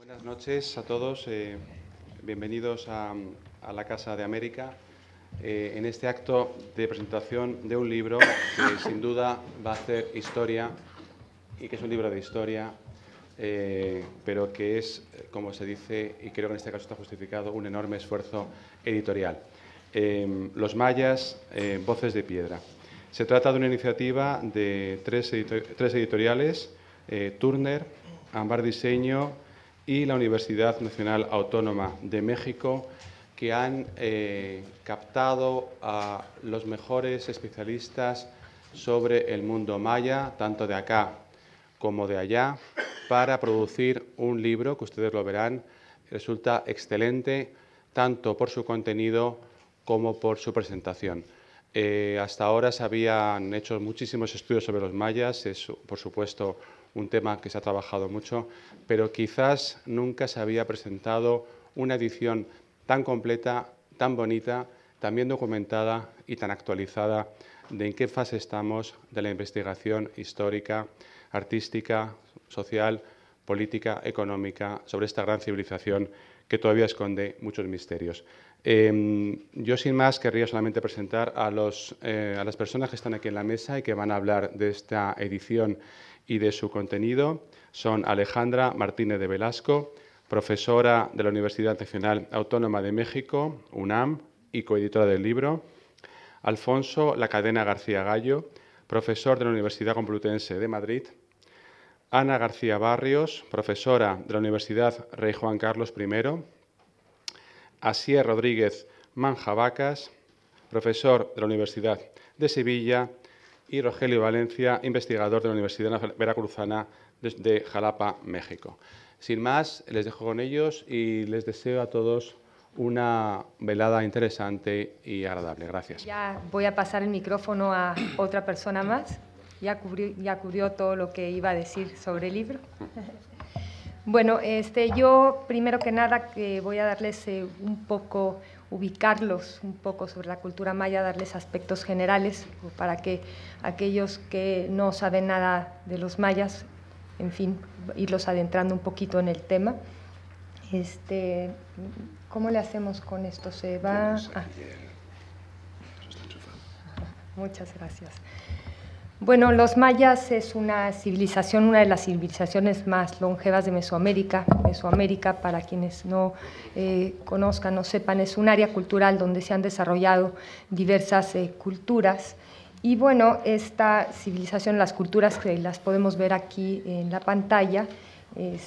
Buenas noches a todos, bienvenidos a la Casa de América en este acto de presentación de un libro que sin duda va a hacer historia y que es un libro de historia, pero que es, como se dice, y creo que en este caso está justificado, un enorme esfuerzo editorial. Los mayas, voces de piedra. Se trata de una iniciativa de tres editoriales, Turner, Ambar Diseño y la Universidad Nacional Autónoma de México, que han captado a los mejores especialistas sobre el mundo maya, tanto de acá como de allá, para producir un libro que ustedes lo verán, resulta excelente tanto por su contenido como por su presentación. Hasta ahora se habían hecho muchísimos estudios sobre los mayas, es por supuesto un tema que se ha trabajado mucho, pero quizás nunca se había presentado una edición tan completa, tan bonita, tan bien documentada y tan actualizada de en qué fase estamos de la investigación histórica, artística, social, política, económica sobre esta gran civilización que todavía esconde muchos misterios. Yo sin más querría solamente presentar a las personas que están aquí en la mesa y que van a hablar de esta edición y de su contenido. Son Alejandra Martínez de Velasco, profesora de la Universidad Nacional Autónoma de México, UNAM, y coeditora del libro. Alfonso Lacadena García Gallo, profesor de la Universidad Complutense de Madrid. Ana García Barrios, profesora de la Universidad Rey Juan Carlos I. Asier Rodríguez Manjabacas, profesor de la Universidad de Sevilla, y Rogelio Valencia, investigador de la Universidad Veracruzana de Jalapa, México. Sin más, les dejo con ellos y les deseo a todos una velada interesante y agradable. Gracias. Ya voy a pasar el micrófono a otra persona más. Ya cubrió todo lo que iba a decir sobre el libro. Bueno, yo primero que nada voy a darles ubicarlos un poco sobre la cultura maya, darles aspectos generales para que aquellos que no saben nada de los mayas, en fin, irlos adentrando un poquito en el tema. ¿Cómo le hacemos con esto? ¿Se va? Muchas gracias. Bueno, los mayas es una civilización, una de las civilizaciones más longevas de Mesoamérica. Mesoamérica, para quienes no conozcan, no sepan, es un área cultural donde se han desarrollado diversas culturas. Y bueno, esta civilización, las culturas que las podemos ver aquí en la pantalla,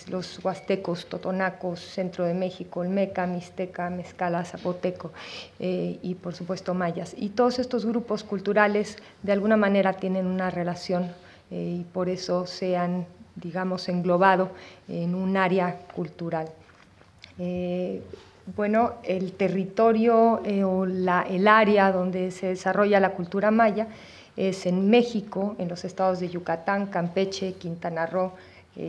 los huastecos, totonacos, centro de México, olmeca, mixteca, mezcala, zapoteco y por supuesto mayas. Y todos estos grupos culturales de alguna manera tienen una relación y por eso se han, digamos, englobado en un área cultural. Bueno, el territorio o el área donde se desarrolla la cultura maya es en México, en los estados de Yucatán, Campeche, Quintana Roo,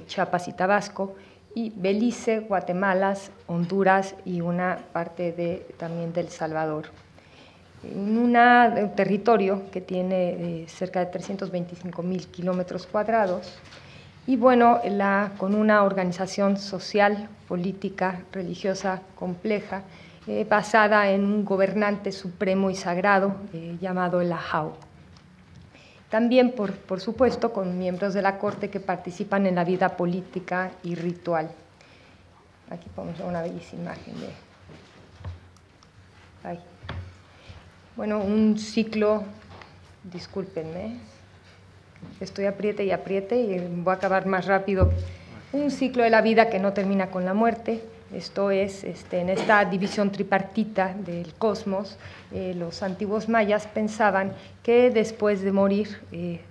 Chiapas y Tabasco, y Belice, Guatemala, Honduras y una parte también de El Salvador. En un territorio que tiene cerca de 325,000 kilómetros cuadrados y bueno, con una organización social, política, religiosa compleja, basada en un gobernante supremo y sagrado llamado el Ajau. También, por supuesto, con miembros de la corte que participan en la vida política y ritual. Aquí podemos ver una bellísima imagen de… Ay. Bueno, un ciclo, discúlpenme, estoy apriete y voy a acabar más rápido. Un ciclo de la vida que no termina con la muerte. Esto es, en esta división tripartita del cosmos, los antiguos mayas pensaban que después de morir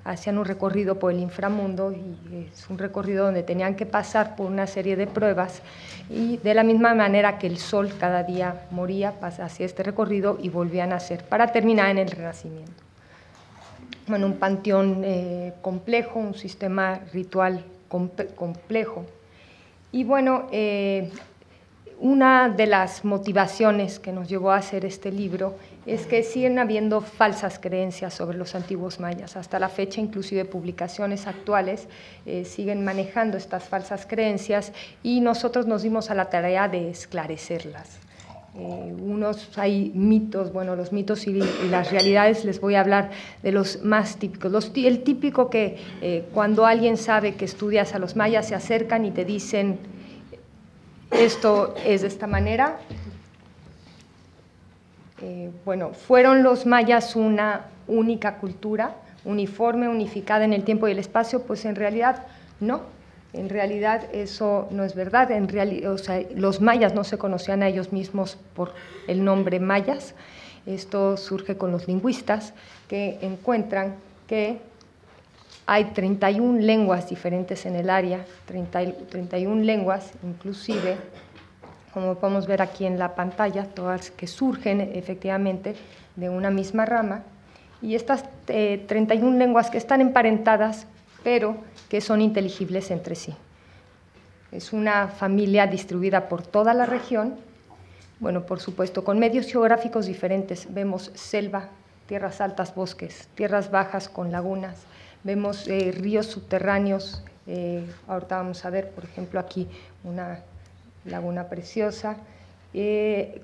hacían un recorrido por el inframundo y es un recorrido donde tenían que pasar por una serie de pruebas y de la misma manera que el sol cada día moría, hacía este recorrido y volvía a nacer para terminar en el renacimiento. Bueno, un panteón complejo, un sistema ritual complejo y bueno, una de las motivaciones que nos llevó a hacer este libro es que siguen habiendo falsas creencias sobre los antiguos mayas. Hasta la fecha, inclusive publicaciones actuales siguen manejando estas falsas creencias y nosotros nos dimos a la tarea de esclarecerlas. Hay mitos, bueno, los mitos y las realidades, les voy a hablar de los más típicos. El típico que cuando alguien sabe que estudias a los mayas se acercan y te dicen, esto es de esta manera. Bueno, ¿fueron los mayas una única cultura, uniforme, unificada en el tiempo y el espacio? Pues en realidad no. En realidad eso no es verdad. O sea, los mayas no se conocían a ellos mismos por el nombre mayas. Esto surge con los lingüistas que encuentran que hay 31 lenguas diferentes en el área, 31 lenguas inclusive, como podemos ver aquí en la pantalla, todas que surgen efectivamente de una misma rama, y estas 31 lenguas que están emparentadas, pero que son inteligibles entre sí. Es una familia distribuida por toda la región, bueno, por supuesto, con medios geográficos diferentes. Vemos selva, tierras altas, bosques, tierras bajas con lagunas, vemos ríos subterráneos, ahorita vamos a ver, por ejemplo, aquí una laguna preciosa,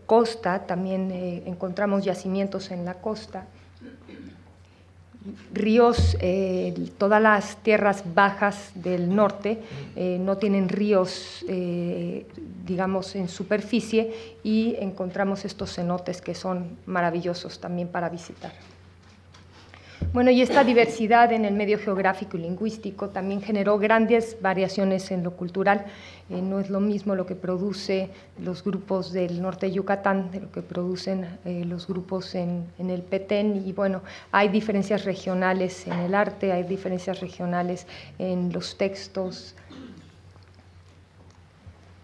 costa, también encontramos yacimientos en la costa, ríos, todas las tierras bajas del norte no tienen ríos, digamos, en superficie, y encontramos estos cenotes que son maravillosos también para visitar. Bueno, y esta diversidad en el medio geográfico y lingüístico también generó grandes variaciones en lo cultural. No es lo mismo lo que produce los grupos del norte de Yucatán de lo que producen los grupos en el Petén, y bueno, hay diferencias regionales en el arte, hay diferencias regionales en los textos.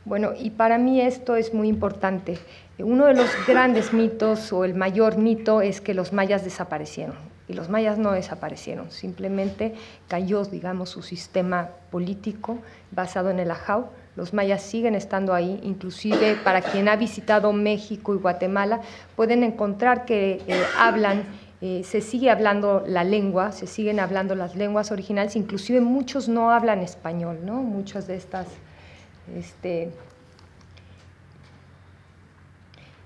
Bueno, y para mí esto es muy importante. Uno de los grandes mitos, o el mayor mito, es que los mayas desaparecieron. Y los mayas no desaparecieron, simplemente cayó, digamos, su sistema político basado en el ajau. Los mayas siguen estando ahí, inclusive para quien ha visitado México y Guatemala, pueden encontrar que se sigue hablando la lengua, se siguen hablando las lenguas originales, inclusive muchos no hablan español, ¿no? Muchas de estas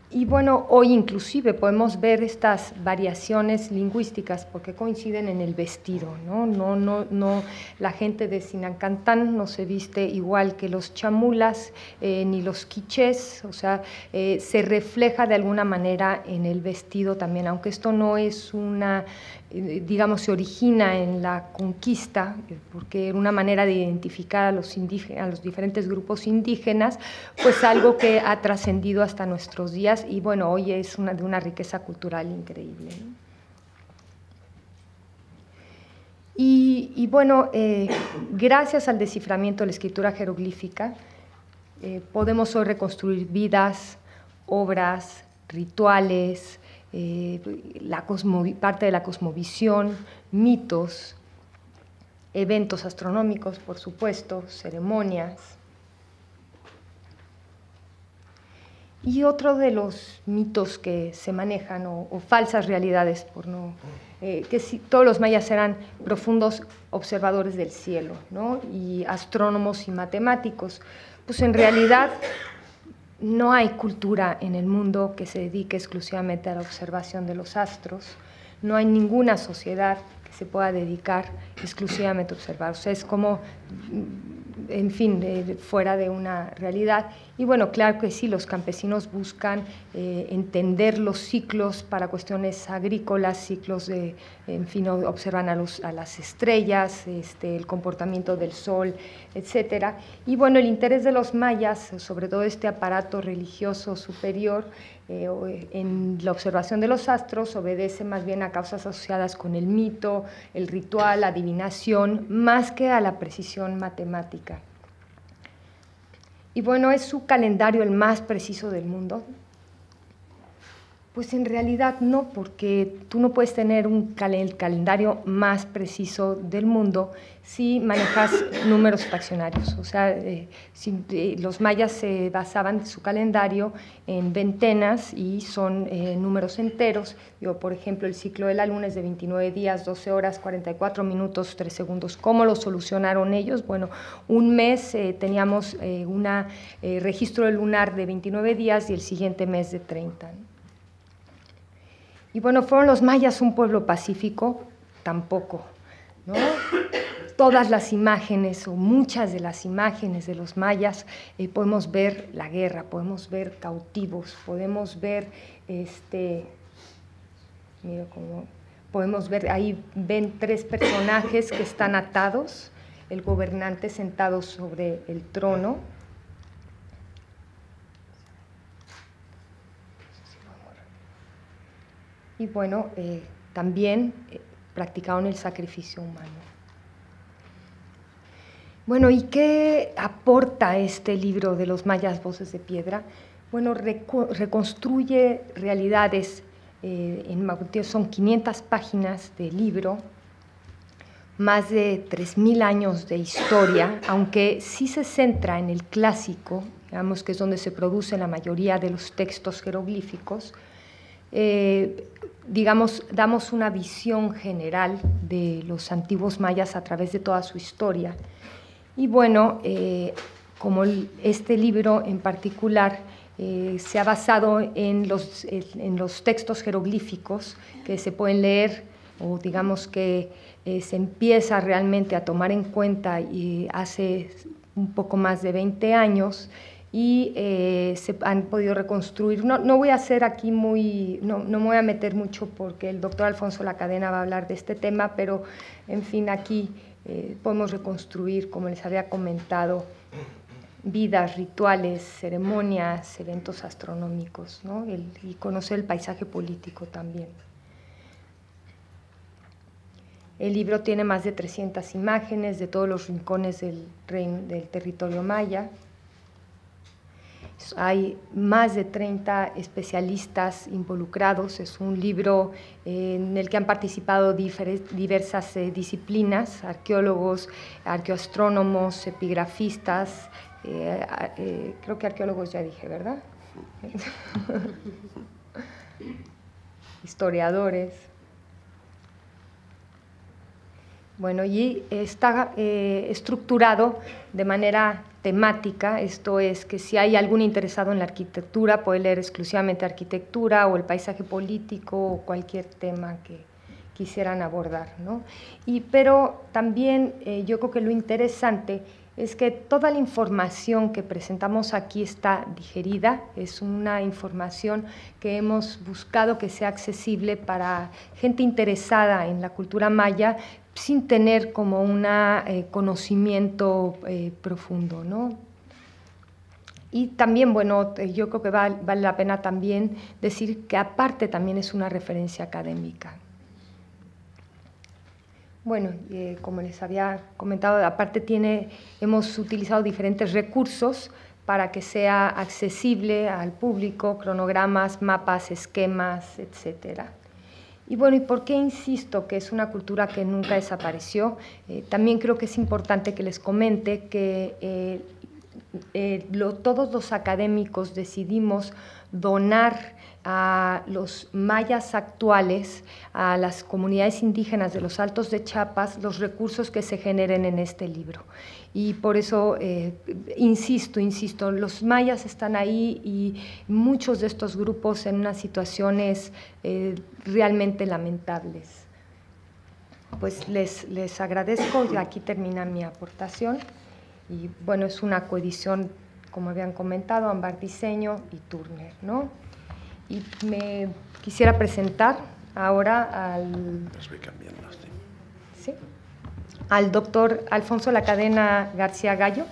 y bueno, hoy inclusive podemos ver estas variaciones lingüísticas porque coinciden en el vestido, ¿no? La gente de Sinancantán no se viste igual que los chamulas ni los quichés, o sea, se refleja de alguna manera en el vestido también, aunque esto no es digamos, se origina en la conquista, porque era una manera de identificar a los diferentes grupos indígenas, pues algo que ha trascendido hasta nuestros días, y bueno, hoy es de una riqueza cultural increíble, ¿no? Y bueno, gracias al desciframiento de la escritura jeroglífica, podemos hoy reconstruir vidas, obras, rituales, parte de la cosmovisión, mitos, eventos astronómicos, por supuesto, ceremonias. Y otro de los mitos que se manejan, o falsas realidades, que todos los mayas eran profundos observadores del cielo, ¿no? Y astrónomos y matemáticos. Pues en realidad no hay cultura en el mundo que se dedique exclusivamente a la observación de los astros, no hay ninguna sociedad que se pueda dedicar exclusivamente a observar, o sea, es como, en fin, fuera de una realidad. Y bueno, claro que sí, los campesinos buscan entender los ciclos para cuestiones agrícolas, ciclos en fin, observan a las estrellas, el comportamiento del sol, etcétera. Y bueno, el interés de los mayas, sobre todo este aparato religioso superior, en la observación de los astros, obedece más bien a causas asociadas con el mito, el ritual, la adivinación, más que a la precisión matemática. Y bueno, es su calendario el más preciso del mundo. Pues en realidad no, porque tú no puedes tener el calendario más preciso del mundo si manejas números fraccionarios. O sea, los mayas se basaban su calendario en ventenas y son números enteros. Por ejemplo, el ciclo de la luna es de 29 días, 12 horas, 44 minutos, 3 segundos. ¿Cómo lo solucionaron ellos? Bueno, un mes teníamos un registro lunar de 29 días y el siguiente mes de 30. Y bueno, ¿fueron los mayas un pueblo pacífico? Tampoco, ¿no? Todas las imágenes o muchas de las imágenes de los mayas podemos ver la guerra, podemos ver cautivos, podemos ver, mira cómo, podemos ver, ahí ven 3 personajes que están atados, el gobernante sentado sobre el trono. Y bueno, también practicaron el sacrificio humano. Bueno, ¿y qué aporta este libro de los mayas Voces de Piedra? Bueno, reconstruye realidades, son 500 páginas de libro, más de 3.000 años de historia, aunque sí se centra en el clásico, digamos que es donde se producen la mayoría de los textos jeroglíficos. Digamos, damos una visión general de los antiguos mayas a través de toda su historia. Y bueno, como este libro en particular se ha basado en los textos jeroglíficos que se pueden leer, o digamos que se empieza realmente a tomar en cuenta hace un poco más de 20 años, y se han podido reconstruir. No voy a hacer aquí no me voy a meter mucho porque el doctor Alfonso Lacadena va a hablar de este tema, pero en fin, aquí podemos reconstruir, como les había comentado, vidas, rituales, ceremonias, eventos astronómicos, ¿no? Y conocer el paisaje político también. El libro tiene más de 300 imágenes de todos los rincones del territorio maya. Hay más de 30 especialistas involucrados. Es un libro en el que han participado diversas disciplinas: arqueólogos, arqueoastrónomos, epigrafistas, creo que arqueólogos ya dije, ¿verdad? Historiadores. Bueno, y está estructurado de manera temática, esto es que si hay algún interesado en la arquitectura puede leer exclusivamente arquitectura o el paisaje político o cualquier tema que quisieran abordar, ¿no? Pero también yo creo que lo interesante es que toda la información que presentamos aquí está digerida, es una información que hemos buscado que sea accesible para gente interesada en la cultura maya, sin tener como un conocimiento profundo, ¿no? Y también, bueno, yo creo que vale la pena también decir que aparte también es una referencia académica. Bueno, como les había comentado, aparte hemos utilizado diferentes recursos para que sea accesible al público: cronogramas, mapas, esquemas, etcétera. Y bueno, ¿y por qué insisto que es una cultura que nunca desapareció? También creo que es importante que les comente que todos los académicos decidimos donar a los mayas actuales, a las comunidades indígenas de los Altos de Chiapas, los recursos que se generen en este libro. Y por eso, insisto, los mayas están ahí y muchos de estos grupos en unas situaciones realmente lamentables. Pues les agradezco, y aquí termina mi aportación. Y bueno, es una coedición, como habían comentado, Ámbar Diseño y Turner, ¿no? Y me quisiera presentar ahora al doctor Alfonso Lacadena García Gallo.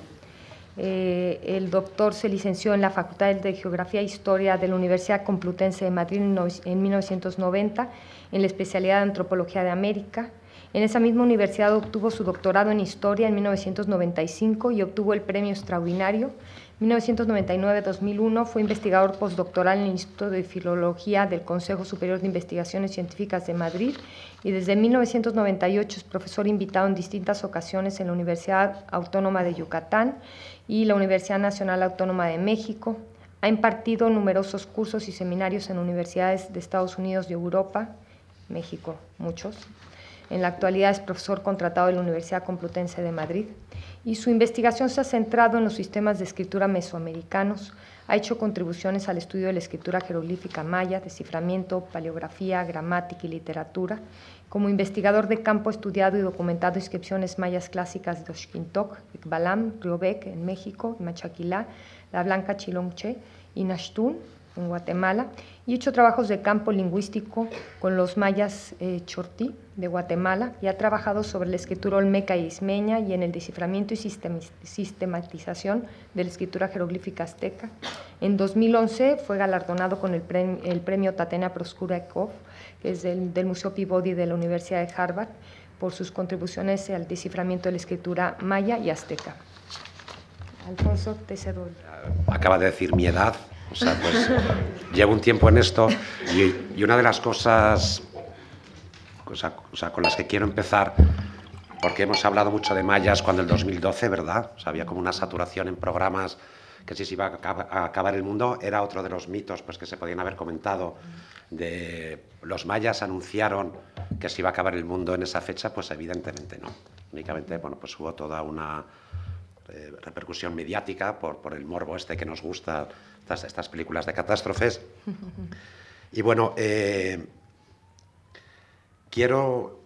El doctor se licenció en la Facultad de Geografía e Historia de la Universidad Complutense de Madrid en 1990, en la especialidad de Antropología de América. En esa misma universidad obtuvo su doctorado en Historia en 1995 y obtuvo el premio extraordinario. En 1999-2001 fue investigador postdoctoral en el Instituto de Filología del Consejo Superior de Investigaciones Científicas de Madrid y desde 1998 es profesor invitado en distintas ocasiones en la Universidad Autónoma de Yucatán y la Universidad Nacional Autónoma de México. Ha impartido numerosos cursos y seminarios en universidades de Estados Unidos y Europa, México, muchos. En la actualidad es profesor contratado de la Universidad Complutense de Madrid y su investigación se ha centrado en los sistemas de escritura mesoamericanos. Ha hecho contribuciones al estudio de la escritura jeroglífica maya, desciframiento, paleografía, gramática y literatura. Como investigador de campo ha estudiado y documentado inscripciones mayas clásicas de Oxquintoc, Icbalam, Riobec en México, Machaquilá, La Blanca Chilongche y Naxtún en Guatemala, y ha hecho trabajos de campo lingüístico con los mayas chortí de Guatemala y ha trabajado sobre la escritura olmeca y ismeña y en el desciframiento y sistematización de la escritura jeroglífica azteca. En 2011 fue galardonado con el premio Tatena Proskura-Ekov, que es del Museo Peabody de la Universidad de Harvard, por sus contribuciones al desciframiento de la escritura maya y azteca. Alfonso, te cedo. Acaba de decir mi edad. O sea, pues llevo un tiempo en esto y una de las cosas con las que quiero empezar, porque hemos hablado mucho de mayas cuando el 2012, ¿verdad? O sea, había como una saturación en programas que si se iba a acabar el mundo, era otro de los mitos pues, que se podían haber comentado. Los mayas anunciaron que se iba a acabar el mundo en esa fecha, pues evidentemente no. Únicamente, bueno, pues hubo toda una repercusión mediática por el morbo este que nos gusta, estas películas de catástrofes. Y bueno, quiero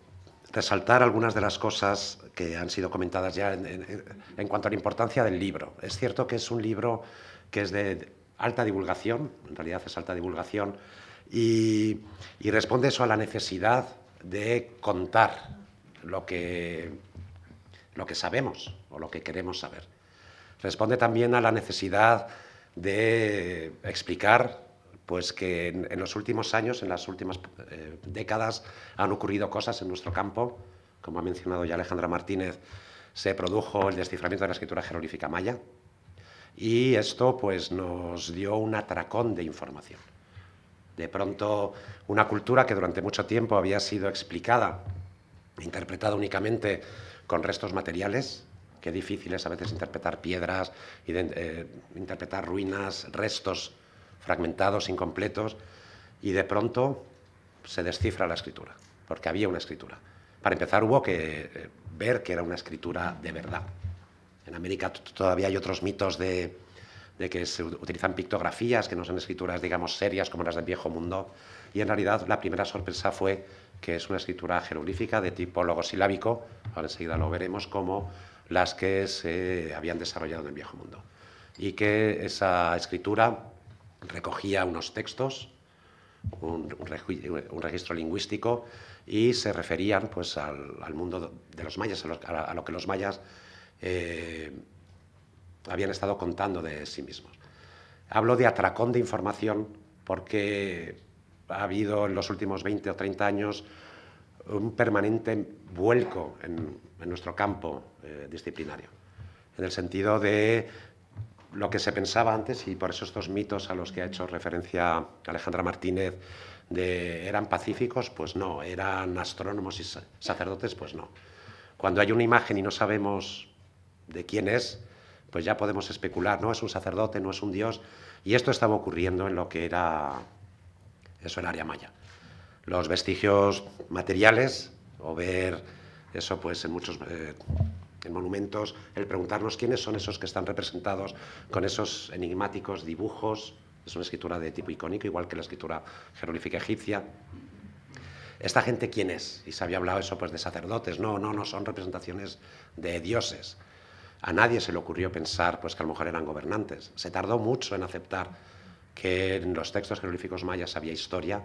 resaltar algunas de las cosas que han sido comentadas ya en cuanto a la importancia del libro. Es cierto que es un libro que es de alta divulgación, en realidad es alta divulgación, y responde eso a la necesidad de contar lo que sabemos o lo que queremos saber. Responde también a la necesidad de explicar pues, que en los últimos años, en las últimas décadas, han ocurrido cosas en nuestro campo. Como ha mencionado ya Alejandra Martínez, se produjo el desciframiento de la escritura jeroglífica maya y esto pues, nos dio un atracón de información. De pronto, una cultura que durante mucho tiempo había sido explicada, interpretada únicamente con restos materiales, qué difícil es a veces interpretar piedras, interpretar ruinas, restos fragmentados, incompletos, y de pronto se descifra la escritura, porque había una escritura. Para empezar hubo que ver que era una escritura de verdad. En América todavía hay otros mitos de que se utilizan pictografías, que no son escrituras, digamos, serias como las del Viejo Mundo, y en realidad la primera sorpresa fue que es una escritura jeroglífica de tipo logosilábico, ahora enseguida lo veremos, como las que se habían desarrollado en el Viejo Mundo. Y que esa escritura recogía unos textos, un registro lingüístico, y se referían pues, al mundo de los mayas, a lo que los mayas habían estado contando de sí mismos. Hablo de atracón de información porque ha habido en los últimos 20 o 30 años un permanente vuelco en nuestro campo disciplinario, en el sentido de lo que se pensaba antes, y por eso estos mitos a los que ha hecho referencia Alejandra Martínez, ¿eran pacíficos? Pues no. ¿Eran astrónomos y sacerdotes? Pues no. Cuando hay una imagen y no sabemos de quién es, pues ya podemos especular, ¿no? Es un sacerdote, no es un dios, y esto estaba ocurriendo en lo que era eso, el área maya. Los vestigios materiales, o ver eso pues en muchos en monumentos, el preguntarnos quiénes son esos que están representados con esos enigmáticos dibujos, es una escritura de tipo icónico, igual que la escritura jeroglífica egipcia. ¿Esta gente quién es? Y se había hablado eso pues de sacerdotes, no, son representaciones de dioses. A nadie se le ocurrió pensar pues, que a lo mejor eran gobernantes. Se tardó mucho en aceptar que en los textos jeroglíficos mayas había historia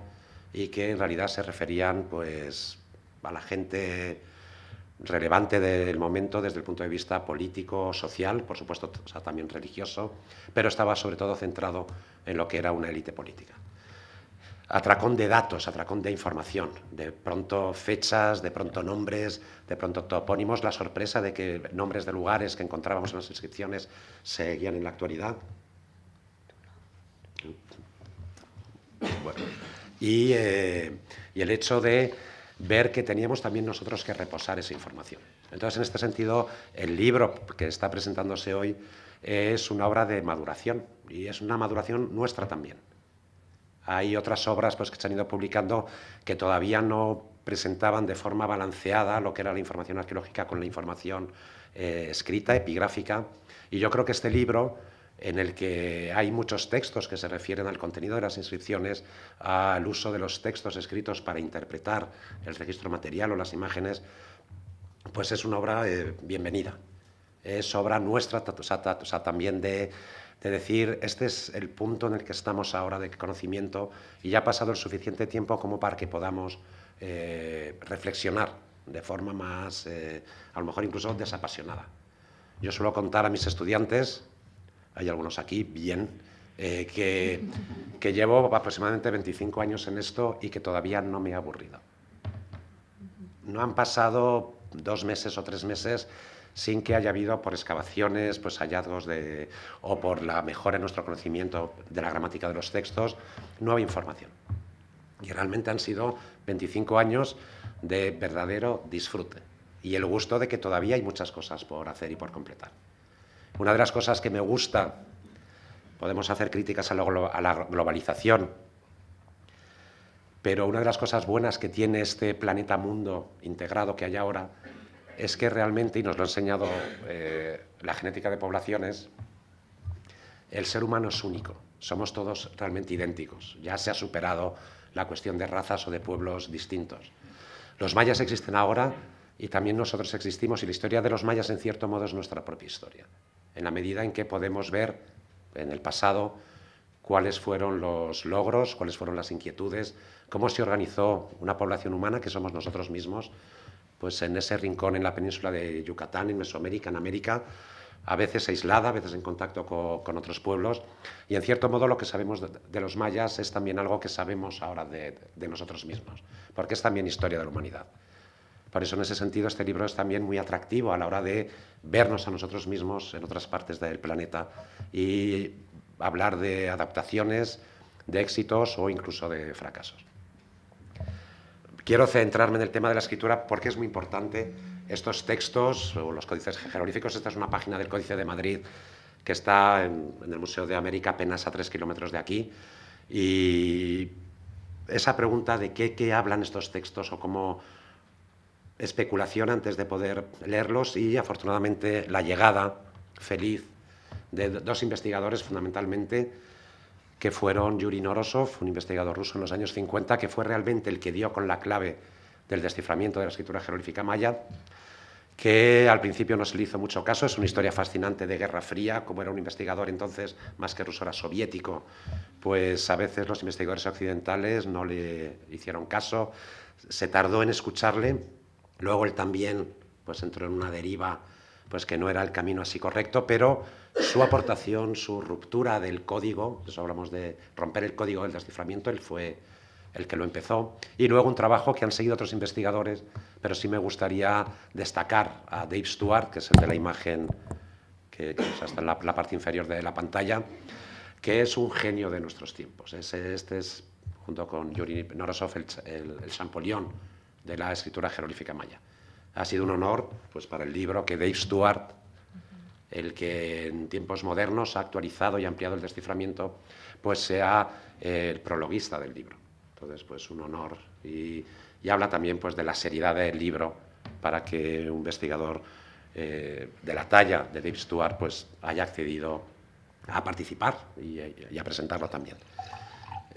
y que en realidad se referían pues, a la gente relevante del momento desde el punto de vista político, social, por supuesto o sea, también religioso, pero estaba sobre todo centrado en lo que era una élite política. atracón de datos, atracón de información, de pronto fechas, de pronto nombres, de pronto topónimos, la sorpresa de que nombres de lugares que encontrábamos en las inscripciones seguían en la actualidad. Bueno, y el hecho de ver que teníamos también nosotros que reposar esa información. Entonces, en este sentido, el libro que está presentándose hoy es una obra de maduración, y es una maduración nuestra también. Hay otras obras pues, que se han ido publicando que todavía no presentaban de forma balanceada lo que era la información arqueológica con la información escrita, epigráfica, y yo creo que este libro, en el que hay muchos textos que se refieren al contenido de las inscripciones, al uso de los textos escritos para interpretar el registro material o las imágenes, pues es una obra bienvenida. Es obra nuestra, o sea, también de decir, este es el punto en el que estamos ahora de conocimiento y ya ha pasado el suficiente tiempo como para que podamos reflexionar de forma más, a lo mejor incluso desapasionada. Yo suelo contar a mis estudiantes, hay algunos aquí, bien, que llevo aproximadamente 25 años en esto y que todavía no me he aburrido. No han pasado 2 meses o 3 meses sin que haya habido, por excavaciones, pues hallazgos o por la mejora en nuestro conocimiento de la gramática de los textos, nueva información. Y realmente han sido 25 años de verdadero disfrute y el gusto de que todavía hay muchas cosas por hacer y por completar. Una de las cosas que me gusta, podemos hacer críticas a la globalización, pero una de las cosas buenas que tiene este planeta mundo integrado que hay ahora es que realmente, y nos lo ha enseñado la genética de poblaciones, el ser humano es único, somos todos realmente idénticos, ya se ha superado la cuestión de razas o de pueblos distintos. Los mayas existen ahora y también nosotros existimos, y la historia de los mayas en cierto modo es nuestra propia historia, en la medida en que podemos ver en el pasado cuáles fueron los logros, cuáles fueron las inquietudes, cómo se organizó una población humana que somos nosotros mismos, pues en ese rincón en la península de Yucatán, en Mesoamérica, en América, a veces aislada, a veces en contacto con otros pueblos, y en cierto modo lo que sabemos de los mayas es también algo que sabemos ahora de nosotros mismos, porque es también historia de la humanidad. Por eso, en ese sentido, este libro es también muy atractivo a la hora de vernos a nosotros mismos en otras partes del planeta y hablar de adaptaciones, de éxitos o incluso de fracasos. Quiero centrarme en el tema de la escritura porque es muy importante. Estos textos, o los códices jeroglíficos, esta es una página del Códice de Madrid que está en el Museo de América, apenas a 3 kilómetros de aquí, y esa pregunta de qué hablan estos textos o cómo especulación antes de poder leerlos, y afortunadamente la llegada feliz de 2 investigadores fundamentalmente, que fueron Yuri Norosov, un investigador ruso en los años 50, que fue realmente el que dio con la clave del desciframiento de la escritura jeroglífica maya, que al principio no se le hizo mucho caso, es una historia fascinante de Guerra Fría, como era un investigador entonces, más que ruso era soviético, pues a veces los investigadores occidentales no le hicieron caso, se tardó en escucharle, luego él también pues entró en una deriva pues que no era el camino así correcto, pero su aportación, su ruptura del código, eso hablamos de romper el código del desciframiento, él fue el que lo empezó, y luego un trabajo que han seguido otros investigadores, pero sí me gustaría destacar a Dave Stewart, que es el de la imagen que está en la parte inferior de la pantalla, que es un genio de nuestros tiempos. Este es, junto con Yuri Norosov, el Champollion de la escritura jeroglífica maya. Ha sido un honor pues, para el libro que Dave Stewart, el que en tiempos modernos ha actualizado y ampliado el desciframiento, pues sea el prologuista del libro. Entonces, pues un honor, y habla también pues, de la seriedad del libro para que un investigador de la talla de Dave Stewart pues, haya accedido a participar y a presentarlo también.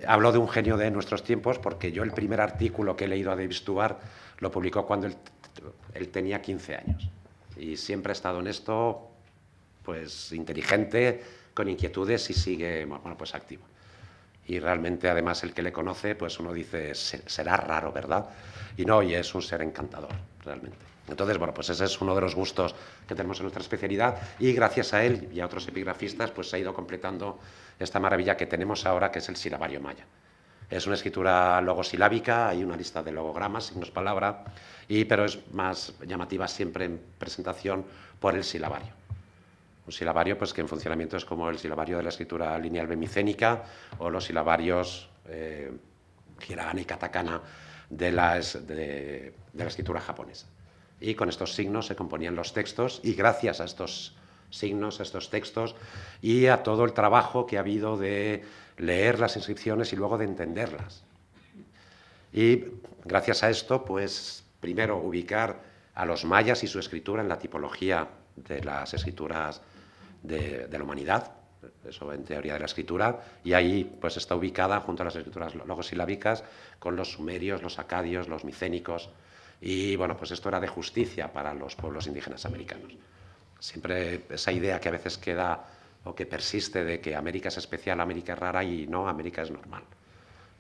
Hablo de un genio de nuestros tiempos porque yo el primer artículo que he leído a Dave Stewart lo publicó cuando él tenía 15 años. Y siempre ha estado en esto, pues inteligente, con inquietudes y sigue, bueno, pues activo. Y realmente, además, el que le conoce, pues uno dice, será raro, ¿verdad? Y no, y es un ser encantador, realmente. Entonces, bueno, pues ese es uno de los gustos que tenemos en nuestra especialidad, y gracias a él y a otros epigrafistas, pues se ha ido completando esta maravilla que tenemos ahora, que es el silabario maya. Es una escritura logosilábica, hay una lista de logogramas, signos palabra, pero es más llamativa siempre en presentación por el silabario. Un silabario pues, que en funcionamiento es como el silabario de la escritura lineal bemicénica o los silabarios hiragana y katakana de la escritura japonesa. Y con estos signos se componían los textos, y gracias a estos signos, a estos textos y a todo el trabajo que ha habido de leer las inscripciones y luego de entenderlas. Y gracias a esto, pues primero ubicar a los mayas y su escritura en la tipología de las escrituras de la humanidad, eso en teoría de la escritura, y ahí pues está ubicada junto a las escrituras logosilábicas con los sumerios, los acadios, los micénicos, y bueno, pues esto era de justicia para los pueblos indígenas americanos. Siempre esa idea que a veces queda o que persiste de que América es especial, América es rara, y no, América es normal.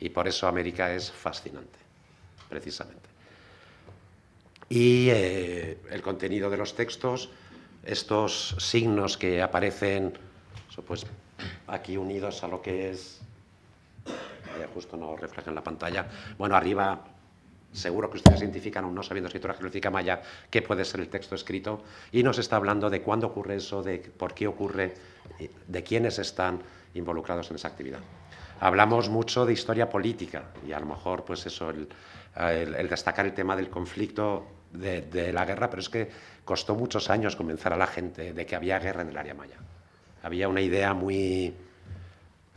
Y por eso América es fascinante, precisamente. Y el contenido de los textos, estos signos que aparecen pues, aquí unidos a lo que es, justo no refleja en la pantalla, bueno, arriba seguro que ustedes identifican, aún no sabiendo escritura jeroglífica maya, qué puede ser el texto escrito, y nos está hablando de cuándo ocurre eso, de por qué ocurre, de quiénes están involucrados en esa actividad. Hablamos mucho de historia política, y a lo mejor pues eso, el destacar el tema del conflicto de la guerra, pero es que costó muchos años convencer a la gente de que había guerra en el área maya. Había una idea muy,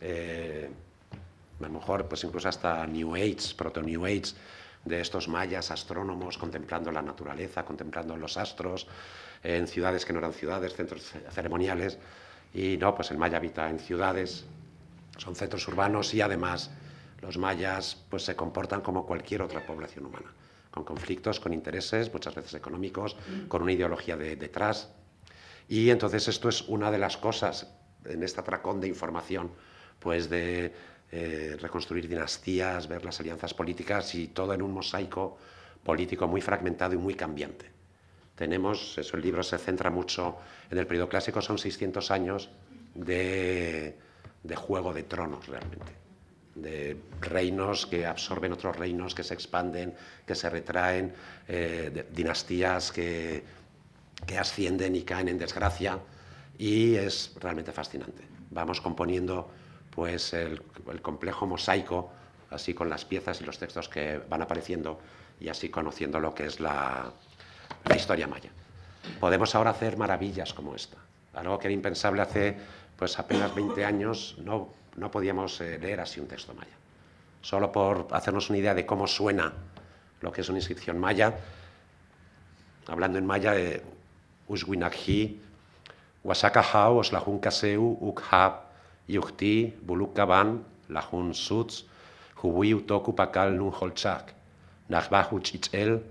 a lo mejor pues incluso hasta New Age, proto-New Age, de estos mayas astrónomos contemplando la naturaleza, contemplando los astros, en ciudades que no eran ciudades, centros ceremoniales, y no, pues el maya habita en ciudades, son centros urbanos, y además los mayas pues se comportan como cualquier otra población humana, con conflictos, con intereses, muchas veces económicos, con una ideología detrás. Y entonces esto es una de las cosas en este atracón de información, pues de reconstruir dinastías, ver las alianzas políticas, y todo en un mosaico político muy fragmentado y muy cambiante. Tenemos, eso, el libro se centra mucho en el periodo clásico, son 600 años de juego de tronos realmente, de reinos que absorben otros reinos, que se expanden, que se retraen, dinastías que ascienden y caen en desgracia, y es realmente fascinante. Vamos componiendo pues el complejo mosaico, así con las piezas y los textos que van apareciendo, y así conociendo lo que es la historia maya. Podemos ahora hacer maravillas como esta, algo que era impensable hace pues apenas 20 años, no podíamos leer así un texto maya. Solo por hacernos una idea de cómo suena lo que es una inscripción maya, hablando en maya de Ushwinakhi, Wasakahau, Oslahun Kaseu, Ukhab, Yuhti, Bulukaban, Lahun Suts, Huwi Utoku Pakal Nun Holchak, Nachbahu Chichel,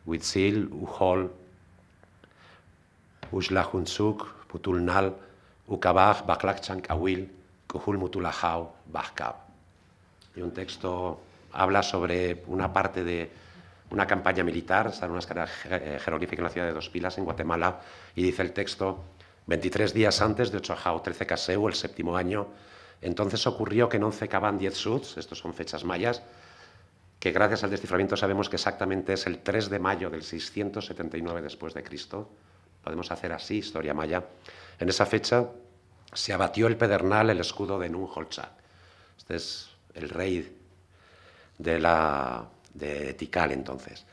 Huitzil, Uhol, Uslahun Suk, Putulnal, Ukabaj, Baklak Chankawil, Kuhul Mutulahau, Bajkab. Y un texto habla sobre una parte de una campaña militar, está en una escala jeroglífica en la ciudad de Dos Pilas, en Guatemala, y dice el texto: 23 días antes de Ochoajao 13 Caseu, el séptimo año, entonces ocurrió que en 11 Caban 10 Suts, estos son fechas mayas, que gracias al desciframiento sabemos que exactamente es el 3 de mayo del 679 después de Cristo. Podemos hacer así historia maya. En esa fecha se abatió el pedernal, el escudo de Nun Holchak. Este es el rey de Tikal entonces.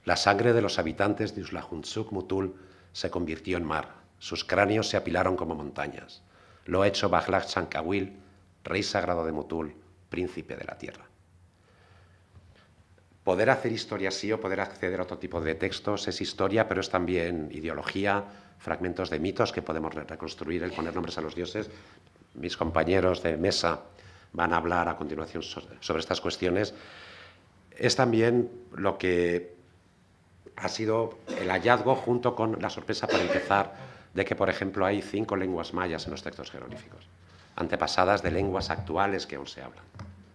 La sangre de los habitantes de Uslahuntsuk Mutul se convirtió en mar. Sus cráneos se apilaron como montañas. Lo ha hecho Bajlak Chankawil, rey sagrado de Mutul, príncipe de la tierra. Poder hacer historia sí, o poder acceder a otro tipo de textos es historia, pero es también ideología, fragmentos de mitos que podemos reconstruir, el poner nombres a los dioses. Mis compañeros de mesa van a hablar a continuación sobre estas cuestiones. Es también lo que ha sido el hallazgo, junto con la sorpresa, para empezar, de que, por ejemplo, hay 5 lenguas mayas en los textos jeroglíficos, antepasadas de lenguas actuales que aún se hablan.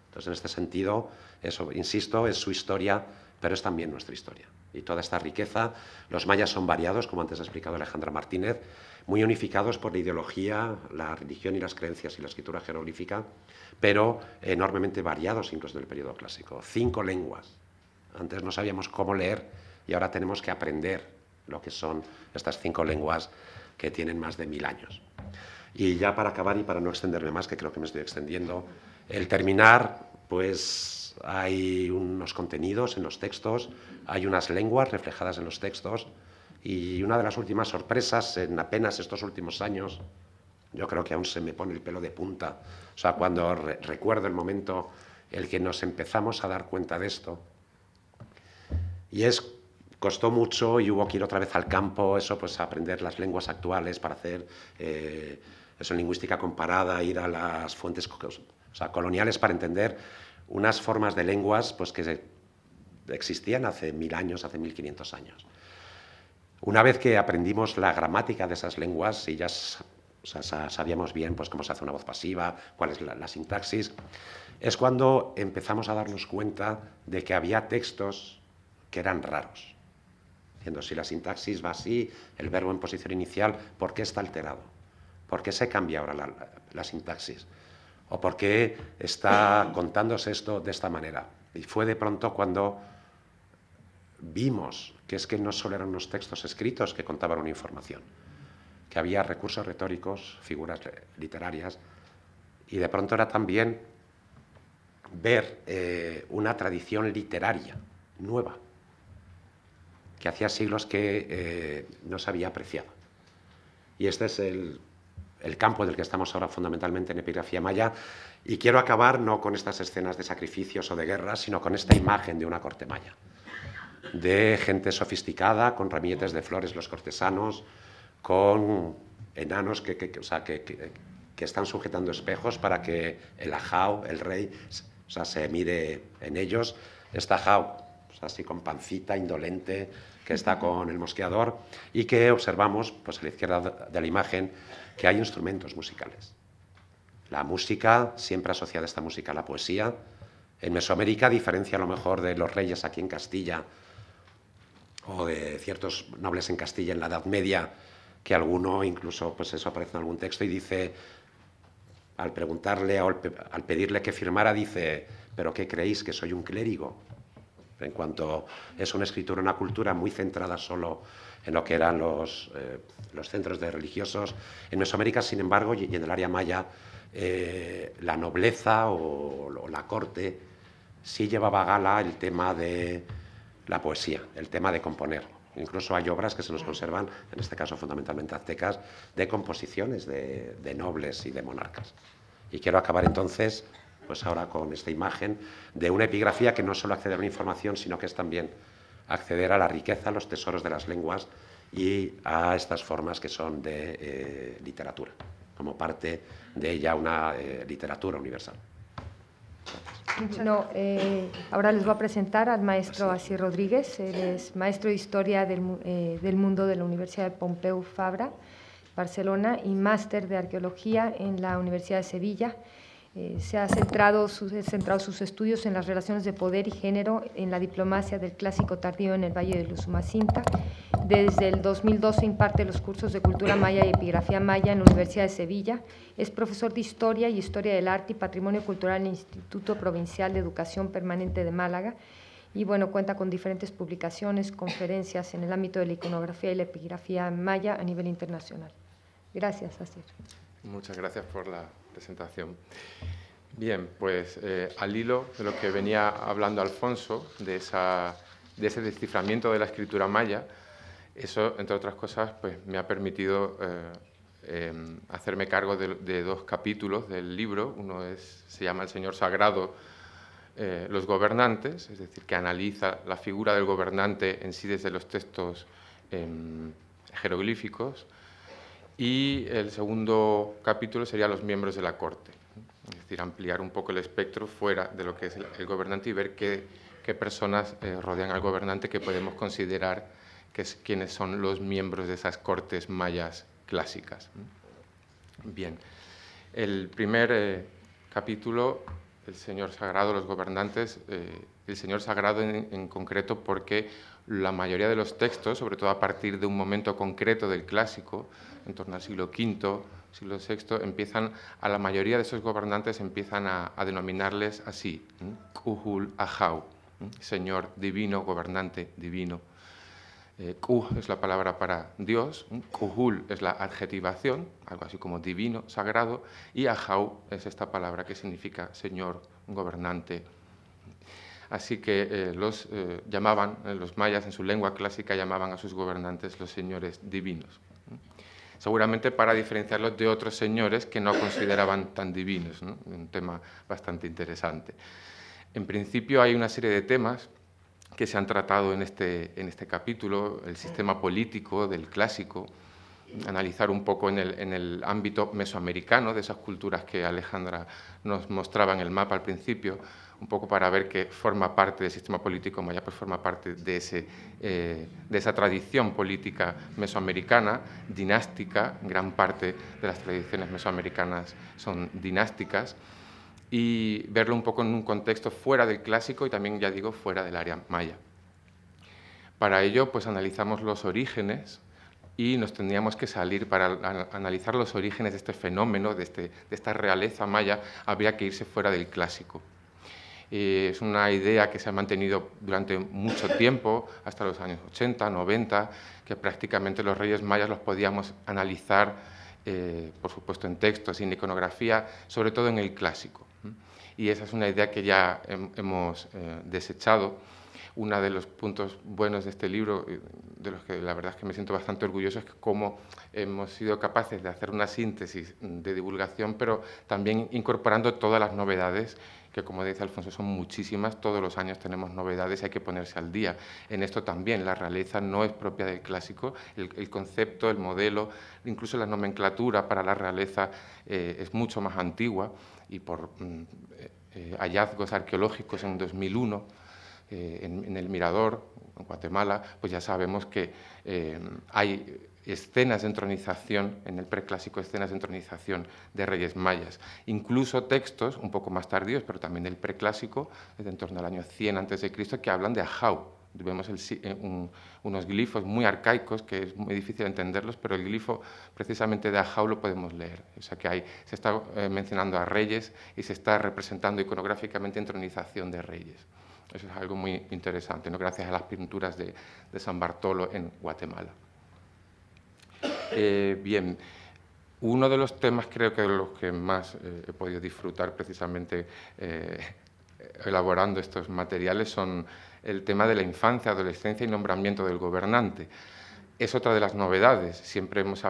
Entonces, en este sentido, eso, insisto, es su historia pero es también nuestra historia. Y toda esta riqueza, los mayas son variados, como antes ha explicado Alejandra Martínez, muy unificados por la ideología, la religión y las creencias y la escritura jeroglífica, pero enormemente variados incluso en el periodo clásico. 5 lenguas. Antes no sabíamos cómo leer y ahora tenemos que aprender lo que son estas 5 lenguas que tienen más de 1000 años. Y ya para acabar y para no extenderme más, que creo que me estoy extendiendo, el terminar, pues hay unos contenidos en los textos, hay unas lenguas reflejadas en los textos, y una de las últimas sorpresas en apenas estos últimos años, yo creo que aún se me pone el pelo de punta, o sea, cuando recuerdo el momento en el que nos empezamos a dar cuenta de esto, y costó mucho y hubo que ir otra vez al campo, eso pues a aprender las lenguas actuales para hacer eso en lingüística comparada, ir a las fuentes coloniales para entender unas formas de lenguas pues que existían hace 1000 años, hace 1500 años. Una vez que aprendimos la gramática de esas lenguas y ya sabíamos bien pues, cómo se hace una voz pasiva, cuál es la sintaxis, es cuando empezamos a darnos cuenta de que había textos que eran raros. Diciendo, si la sintaxis va así, el verbo en posición inicial, ¿por qué está alterado? ¿Por qué se cambia ahora la sintaxis? ¿O por qué está contándose esto de esta manera? Y fue de pronto cuando vimos que es que no solo eran unos textos escritos que contaban una información, que había recursos retóricos, figuras literarias, y de pronto era también ver una tradición literaria nueva, que hacía siglos que no se había apreciado. Y este es el campo del que estamos ahora fundamentalmente en epigrafía maya, y quiero acabar no con estas escenas de sacrificios o de guerras, sino con esta imagen de una corte maya, de gente sofisticada, con ramilletes de flores los cortesanos, con enanos que están sujetando espejos para que el ajao, el rey, se mire en ellos. Está ajao, así con pancita, indolente, que está con el mosqueador, y que observamos pues, a la izquierda de la imagen que hay instrumentos musicales. La música, siempre asociada esta música a la poesía. En Mesoamérica, a diferencia a lo mejor de los reyes aquí en Castilla o de ciertos nobles en Castilla en la Edad Media, que alguno incluso, pues eso aparece en algún texto y dice, al preguntarle o al pedirle que firmara, dice, ¿pero qué creéis, que soy un clérigo? En cuanto es una escritura, una cultura muy centrada solo en lo que eran los centros de religiosos. En Mesoamérica, sin embargo, y en el área maya, la nobleza o la corte sí llevaba a gala el tema de la poesía, el tema de componer. Incluso hay obras que se nos conservan, en este caso fundamentalmente aztecas, de composiciones de nobles y de monarcas. Y quiero acabar entonces, pues ahora con esta imagen de una epigrafía que no es solo acceder a una información, sino que es también acceder a la riqueza, a los tesoros de las lenguas y a estas formas que son de literatura, como parte de ella una literatura universal. No, ahora les voy a presentar al maestro Asís Rodríguez. Él es maestro de Historia del Mundo de la Universidad de Pompeu Fabra, Barcelona, y máster de Arqueología en la Universidad de Sevilla. Se ha centrado sus estudios en las relaciones de poder y género en la diplomacia del clásico tardío en el Valle de Usumacinta. Desde el 2012 imparte los cursos de Cultura Maya y Epigrafía Maya en la Universidad de Sevilla. Es profesor de Historia y Historia del Arte y Patrimonio Cultural en el Instituto Provincial de Educación Permanente de Málaga. Y bueno, cuenta con diferentes publicaciones, conferencias en el ámbito de la iconografía y la epigrafía maya a nivel internacional. Gracias, Asís. Muchas gracias por la presentación. Bien, pues al hilo de lo que venía hablando Alfonso, de ese desciframiento de la escritura maya, eso, entre otras cosas, pues me ha permitido hacerme cargo de 2 capítulos del libro. Uno se llama El Señor Sagrado, los gobernantes, es decir, que analiza la figura del gobernante en sí desde los textos jeroglíficos. Y el segundo capítulo sería los miembros de la corte, es decir, ampliar un poco el espectro fuera de lo que es el gobernante y ver qué personas rodean al gobernante que podemos considerar quiénes son los miembros de esas cortes mayas clásicas. Bien, el primer capítulo el Señor Sagrado, los gobernantes, el Señor Sagrado en concreto, porque la mayoría de los textos, sobre todo a partir de un momento concreto del clásico, en torno al siglo V, siglo VI, a la mayoría de esos gobernantes empiezan a denominarles así, Kuhul Ahau, Señor divino, gobernante divino. Kuh es la palabra para Dios, Kuhul es la adjetivación, algo así como divino, sagrado, y Ahau es esta palabra que significa Señor, gobernante. Así que los mayas en su lengua clásica llamaban a sus gobernantes los señores divinos. Seguramente para diferenciarlos de otros señores que no consideraban tan divinos, ¿no? Un tema bastante interesante. En principio hay una serie de temas que se han tratado en este capítulo, el sistema político del clásico, analizar un poco en el ámbito mesoamericano, de esas culturas que Alejandra nos mostraba en el mapa al principio, un poco para ver que forma parte del sistema político maya, pues forma parte de esa tradición política mesoamericana, dinástica, gran parte de las tradiciones mesoamericanas son dinásticas, y verlo un poco en un contexto fuera del clásico y también, ya digo, fuera del área maya. Para ello, pues analizamos los orígenes y nos tendríamos que salir para analizar los orígenes de este fenómeno, de esta realeza maya, habría que irse fuera del clásico. Es una idea que se ha mantenido durante mucho tiempo, hasta los años 80, 90, que prácticamente los reyes mayas los podíamos analizar, por supuesto, en textos y en iconografía, sobre todo en el clásico. Y esa es una idea que ya hemos desechado. Uno de los puntos buenos de este libro, de los que la verdad es que me siento bastante orgulloso, es que cómo hemos sido capaces de hacer una síntesis de divulgación, pero también incorporando todas las novedades, que como dice Alfonso son muchísimas, todos los años tenemos novedades y hay que ponerse al día. En esto también la realeza no es propia del clásico, el concepto, el modelo, incluso la nomenclatura para la realeza es mucho más antigua, y por hallazgos arqueológicos en 2001, en el Mirador, en Guatemala, pues ya sabemos que hay escenas de entronización, en el preclásico, escenas de entronización de reyes mayas. Incluso textos un poco más tardíos, pero también del preclásico, desde en torno al año 100 a.C., que hablan de Ahau. Vemos unos glifos muy arcaicos, que es muy difícil entenderlos, pero el glifo precisamente de Ahau lo podemos leer. O sea que se está mencionando a reyes y se está representando iconográficamente entronización de reyes. Eso es algo muy interesante, ¿no? Gracias a las pinturas de San Bartolo en Guatemala. Bien, uno de los temas, creo que de los que más he podido disfrutar precisamente elaborando estos materiales, son el tema de la infancia, adolescencia y nombramiento del gobernante. Es otra de las novedades. Siempre hemos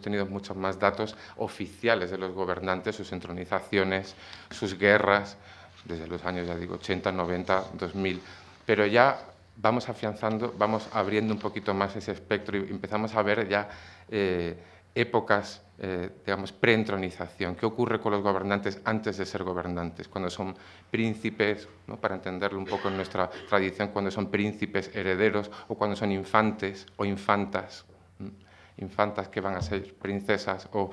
tenido muchos más datos oficiales de los gobernantes, sus entronizaciones, sus guerras, desde los años, ya digo, 80, 90, 2000, pero ya vamos afianzando, vamos abriendo un poquito más ese espectro y empezamos a ver ya épocas, digamos, preentronización. ¿Qué ocurre con los gobernantes antes de ser gobernantes? Cuando son príncipes, ¿no? Para entenderlo un poco en nuestra tradición, cuando son príncipes herederos o cuando son infantes o infantas, infantas que van a ser princesas o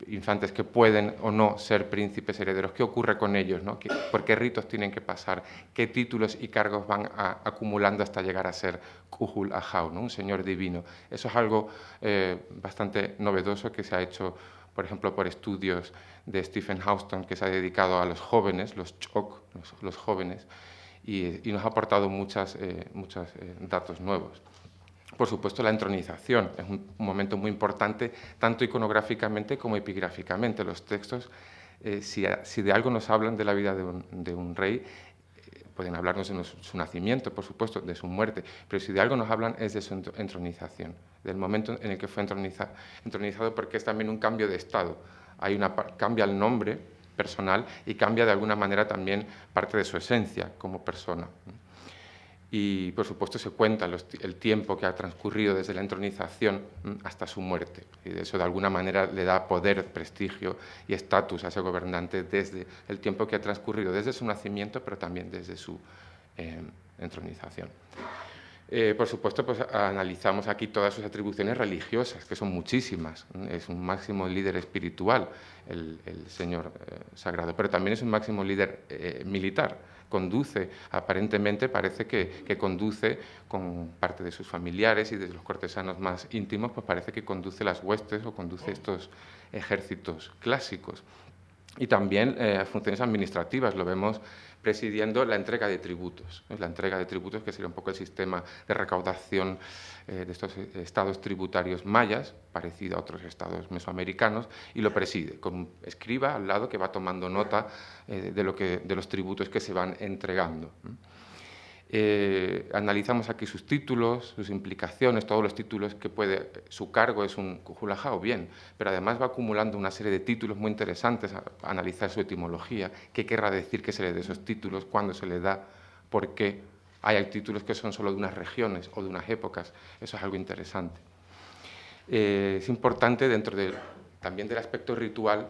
infantes que pueden o no ser príncipes herederos. ¿Qué ocurre con ellos, ¿no? ¿Por qué ritos tienen que pasar? ¿Qué títulos y cargos van acumulando hasta llegar a ser Kuhul Ahau, ¿no? Un señor divino? Eso es algo bastante novedoso que se ha hecho, por ejemplo, por estudios de Stephen Houston, que se ha dedicado a los jóvenes, los Chok, los jóvenes, y nos ha aportado muchos datos nuevos. Por supuesto, la entronización es un momento muy importante, tanto iconográficamente como epigráficamente. Los textos, si de algo nos hablan de la vida de un rey, pueden hablarnos de su nacimiento, por supuesto, de su muerte, pero si de algo nos hablan es de su entronización, del momento en el que fue entronizado, porque es también un cambio de estado. Cambia el nombre personal y cambia de alguna manera también parte de su esencia como persona. Y, por supuesto, se cuenta el tiempo que ha transcurrido desde la entronización hasta su muerte. Y eso, de alguna manera, le da poder, prestigio y estatus a ese gobernante desde el tiempo que ha transcurrido, desde su nacimiento, pero también desde su entronización. Por supuesto, pues analizamos aquí todas sus atribuciones religiosas, que son muchísimas. Es un máximo líder espiritual, el señor sagrado, pero también es un máximo líder militar. Conduce, aparentemente parece que conduce con parte de sus familiares y de los cortesanos más íntimos, pues parece que conduce las huestes o conduce estos ejércitos clásicos. Y también funciones administrativas, lo vemos presidiendo la entrega de tributos. La entrega de tributos, que sería un poco el sistema de recaudación de estos estados tributarios mayas, parecido a otros estados mesoamericanos, y lo preside, con un escriba al lado que va tomando nota de los tributos que se van entregando. Analizamos aquí sus títulos, sus implicaciones, todos los títulos que puede. Su cargo es un Kujulajao, bien, pero además va acumulando una serie de títulos muy interesantes, a analizar su etimología, qué querrá decir que se le dé esos títulos, cuándo se le da, por qué. Hay títulos que son solo de unas regiones o de unas épocas, eso es algo interesante. Es importante también del aspecto ritual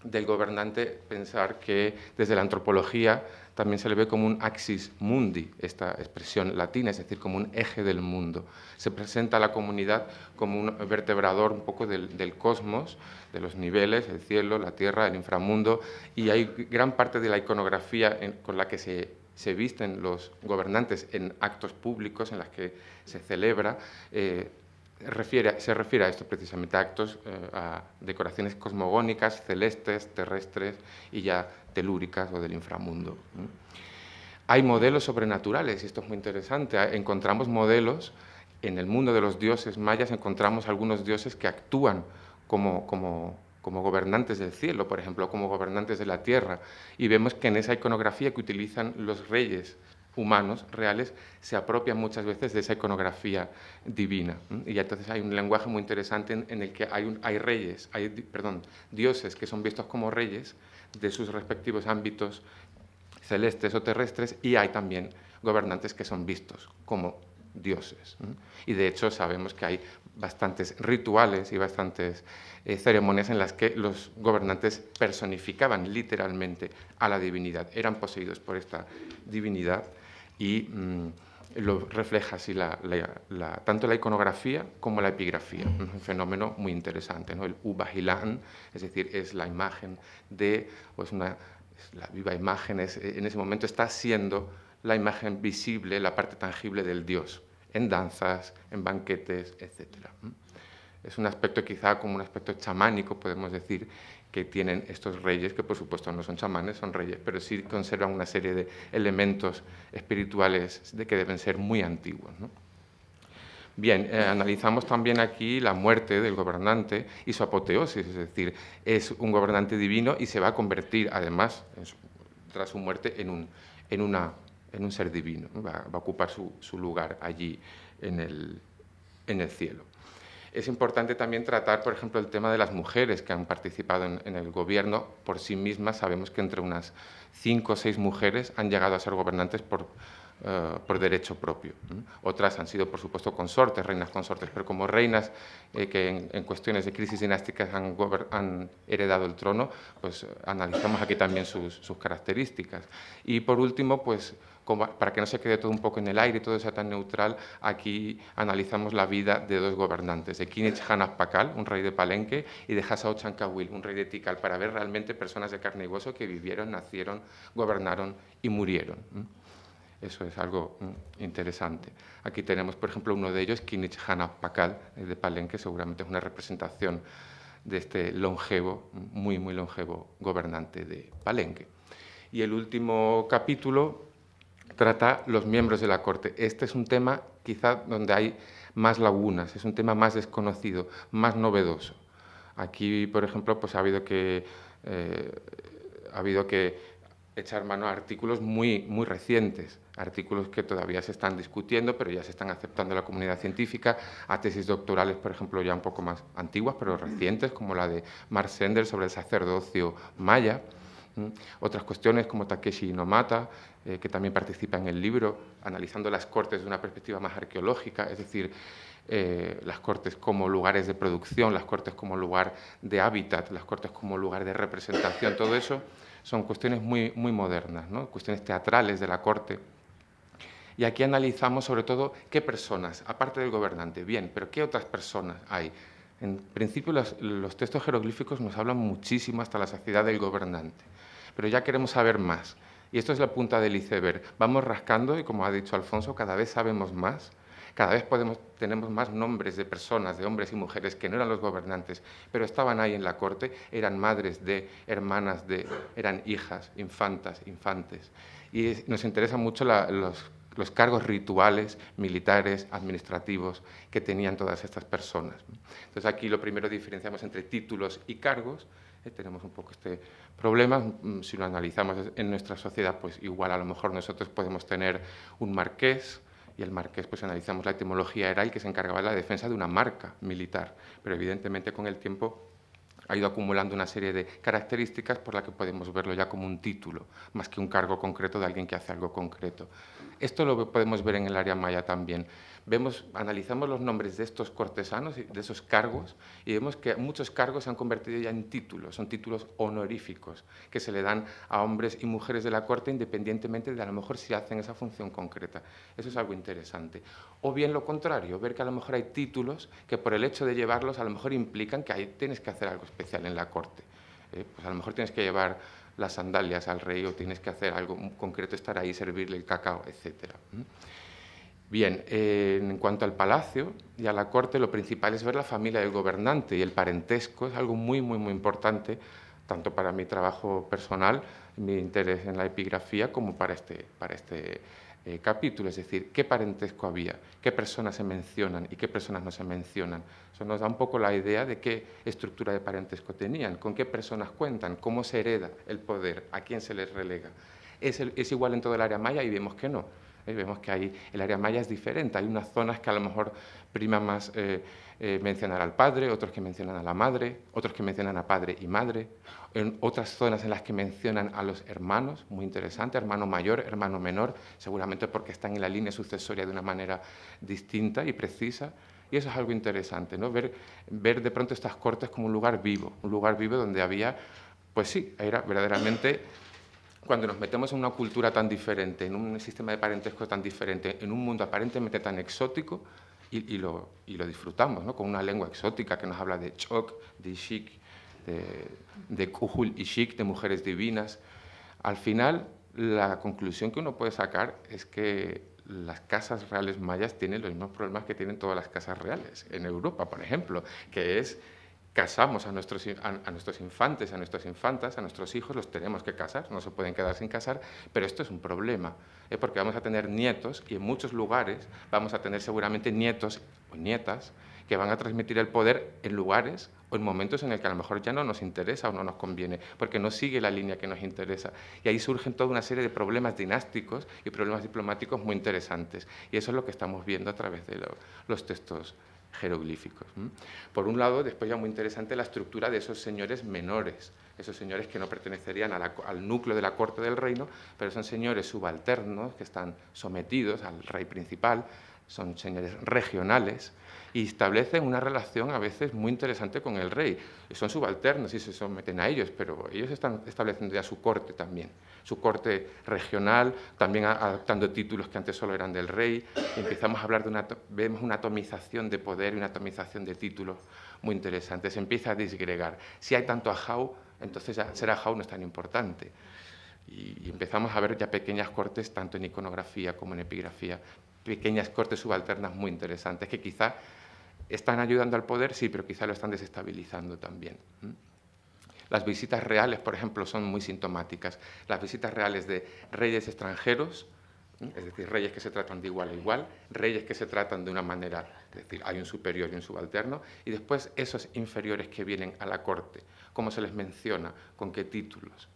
del gobernante pensar que desde la antropología también se le ve como un axis mundi, esta expresión latina, es decir, como un eje del mundo. Se presenta a la comunidad como un vertebrador un poco del cosmos, de los niveles, el cielo, la tierra, el inframundo, y hay gran parte de la iconografía con la que se visten los gobernantes en actos públicos, en las que se celebra, se refiere a esto precisamente, a actos, a decoraciones cosmogónicas, celestes, terrestres y ya telúricas o del inframundo. Hay modelos sobrenaturales, y esto es muy interesante. Encontramos modelos en el mundo de los dioses mayas, encontramos algunos dioses que actúan como gobernantes del cielo, por ejemplo, como gobernantes de la tierra, y vemos que en esa iconografía que utilizan los reyes humanos reales se apropian muchas veces de esa iconografía divina. Y ya entonces hay un lenguaje muy interesante en el que hay dioses que son vistos como reyes de sus respectivos ámbitos celestes o terrestres, y hay también gobernantes que son vistos como dioses. Y de hecho sabemos que hay bastantes rituales y bastantes ceremonias en las que los gobernantes personificaban literalmente a la divinidad, eran poseídos por esta divinidad, y lo refleja así tanto la iconografía como la epigrafía. Un fenómeno muy interesante, ¿no? El Ubahilan, es decir, es la imagen la viva imagen, en ese momento está siendo la imagen visible, la parte tangible del dios, en danzas, en banquetes, etc. Es un aspecto quizá como un aspecto chamánico, podemos decir, que tienen estos reyes, que por supuesto no son chamanes, son reyes, pero sí conservan una serie de elementos espirituales que deben ser muy antiguos, ¿no? Bien, analizamos también aquí la muerte del gobernante y su apoteosis, es decir, es un gobernante divino y se va a convertir, además, tras su muerte, en un ser divino, ¿no? Va a ocupar su lugar allí en el cielo. Es importante también tratar, por ejemplo, el tema de las mujeres que han participado en el gobierno por sí mismas. Sabemos que entre unas 5 o 6 mujeres han llegado a ser gobernantes por derecho propio. Otras han sido, por supuesto, consortes, reinas consortes, pero como reinas que en cuestiones de crisis dinásticas han heredado el trono, pues analizamos aquí también sus características. Y por último, pues para que no se quede todo un poco en el aire y todo sea tan neutral, aquí analizamos la vida de 2 gobernantes, de Kinech Hanaf Pakal, un rey de Palenque, y de Hasao Chankawil, un rey de Tikal, para ver realmente personas de carne y hueso que vivieron, nacieron, gobernaron y murieron. Eso es algo interesante. Aquí tenemos, por ejemplo, uno de ellos, Kinech Hanaf Pakal, de Palenque, seguramente es una representación de este longevo, muy longevo gobernante de Palenque. Y el último capítulo trata los miembros de la corte. Este es un tema quizá donde hay más lagunas, es un tema más desconocido, más novedoso. Aquí, por ejemplo, pues ha habido que echar mano a artículos muy recientes, artículos que todavía se están discutiendo, pero ya se están aceptando en la comunidad científica, a tesis doctorales, por ejemplo, ya un poco más antiguas, pero recientes, como la de Mark Sender sobre el sacerdocio maya. Otras cuestiones como Takeshi Inomata, que también participa en el libro, analizando las cortes de una perspectiva más arqueológica, es decir, las cortes como lugares de producción, las cortes como lugar de hábitat, las cortes como lugar de representación, todo eso son cuestiones muy modernas, ¿no? Cuestiones teatrales de la corte, Y aquí analizamos sobre todo qué personas, aparte del gobernante, bien, pero qué otras personas hay. En principio los textos jeroglíficos nos hablan muchísimo hasta la saciedad del gobernante, pero ya queremos saber más. Y esto es la punta del iceberg. Vamos rascando y, como ha dicho Alfonso, cada vez sabemos más, cada vez tenemos más nombres de personas, de hombres y mujeres que no eran los gobernantes, pero estaban ahí en la corte, eran madres de, hermanas de, eran hijas, infantas, infantes. Y nos interesan mucho los cargos rituales, militares, administrativos que tenían todas estas personas. Entonces aquí lo primero diferenciamos entre títulos y cargos. Tenemos un poco este problema, si lo analizamos en nuestra sociedad, pues igual a lo mejor nosotros podemos tener un marqués, y el marqués, pues analizamos la etimología, era el que se encargaba de la defensa de una marca militar, pero evidentemente con el tiempo ha ido acumulando una serie de características por las que podemos verlo ya como un título, más que un cargo concreto de alguien que hace algo concreto. Esto lo podemos ver en el área maya también. Analizamos los nombres de estos cortesanos, de esos cargos, y vemos que muchos cargos se han convertido ya en títulos, son títulos honoríficos, que se le dan a hombres y mujeres de la corte independientemente de a lo mejor si hacen esa función concreta. Eso es algo interesante. O bien lo contrario, ver que a lo mejor hay títulos que por el hecho de llevarlos a lo mejor implican que ahí tienes que hacer algo especial en la corte. Pues a lo mejor tienes que llevar las sandalias al rey o tienes que hacer algo concreto, estar ahí, servirle el cacao, etc. Bien, en cuanto al palacio y a la corte, lo principal es ver la familia del gobernante y el parentesco es algo muy, muy, muy importante, tanto para mi trabajo personal, mi interés en la epigrafía, como para este capítulo, es decir, qué parentesco había, qué personas se mencionan y qué personas no se mencionan. Eso nos da un poco la idea de qué estructura de parentesco tenían, con qué personas cuentan, cómo se hereda el poder, a quién se les relega. ¿Es igual en todo el área maya? Y vemos que no. Vemos que ahí el área maya es diferente. Hay unas zonas que a lo mejor prima más mencionar al padre, otros que mencionan a la madre, otros que mencionan a padre y madre, en otras zonas en las que mencionan a los hermanos, muy interesante, hermano mayor, hermano menor, seguramente porque están en la línea sucesoria de una manera distinta y precisa. Y eso es algo interesante, ¿no? Ver de pronto estas cortes como un lugar vivo donde había, pues sí, era verdaderamente... Cuando nos metemos en una cultura tan diferente, en un sistema de parentesco tan diferente, en un mundo aparentemente tan exótico, y lo disfrutamos, ¿no? Con una lengua exótica que nos habla de Chok, de Ishik, de Kuhul Ishik, de mujeres divinas. Al final, la conclusión que uno puede sacar es que las casas reales mayas tienen los mismos problemas que tienen todas las casas reales en Europa, por ejemplo, que es... Casamos a nuestros infantes, a nuestras infantas, a nuestros hijos, los tenemos que casar, no se pueden quedar sin casar, pero esto es un problema, porque vamos a tener nietos y en muchos lugares vamos a tener seguramente nietos o nietas que van a transmitir el poder en lugares o en momentos en el que a lo mejor ya no nos interesa o no nos conviene, porque no sigue la línea que nos interesa. Y ahí surgen toda una serie de problemas dinásticos y problemas diplomáticos muy interesantes. Y eso es lo que estamos viendo a través de los textos jeroglíficos. Por un lado, después ya muy interesante la estructura de esos señores menores, esos señores que no pertenecerían al núcleo de la corte del reino, pero son señores subalternos que están sometidos al rey principal, son señores regionales y establecen una relación a veces muy interesante con el rey. Son subalternos y se someten a ellos, pero ellos están estableciendo ya su corte también, su corte regional, también adaptando títulos que antes solo eran del rey. Y empezamos a hablar vemos una atomización de poder y una atomización de títulos muy interesante. Se empieza a disgregar. Si hay tanto ajau, entonces ya ser ajau no es tan importante. Y empezamos a ver ya pequeñas cortes, tanto en iconografía como en epigrafía, pequeñas cortes subalternas muy interesantes, que quizá están ayudando al poder, sí, pero quizá lo están desestabilizando también. Las visitas reales, por ejemplo, son muy sintomáticas. Las visitas reales de reyes extranjeros, es decir, reyes que se tratan de igual a igual, reyes que se tratan de una manera, es decir, hay un superior y un subalterno, y después esos inferiores que vienen a la corte, cómo se les menciona, con qué títulos,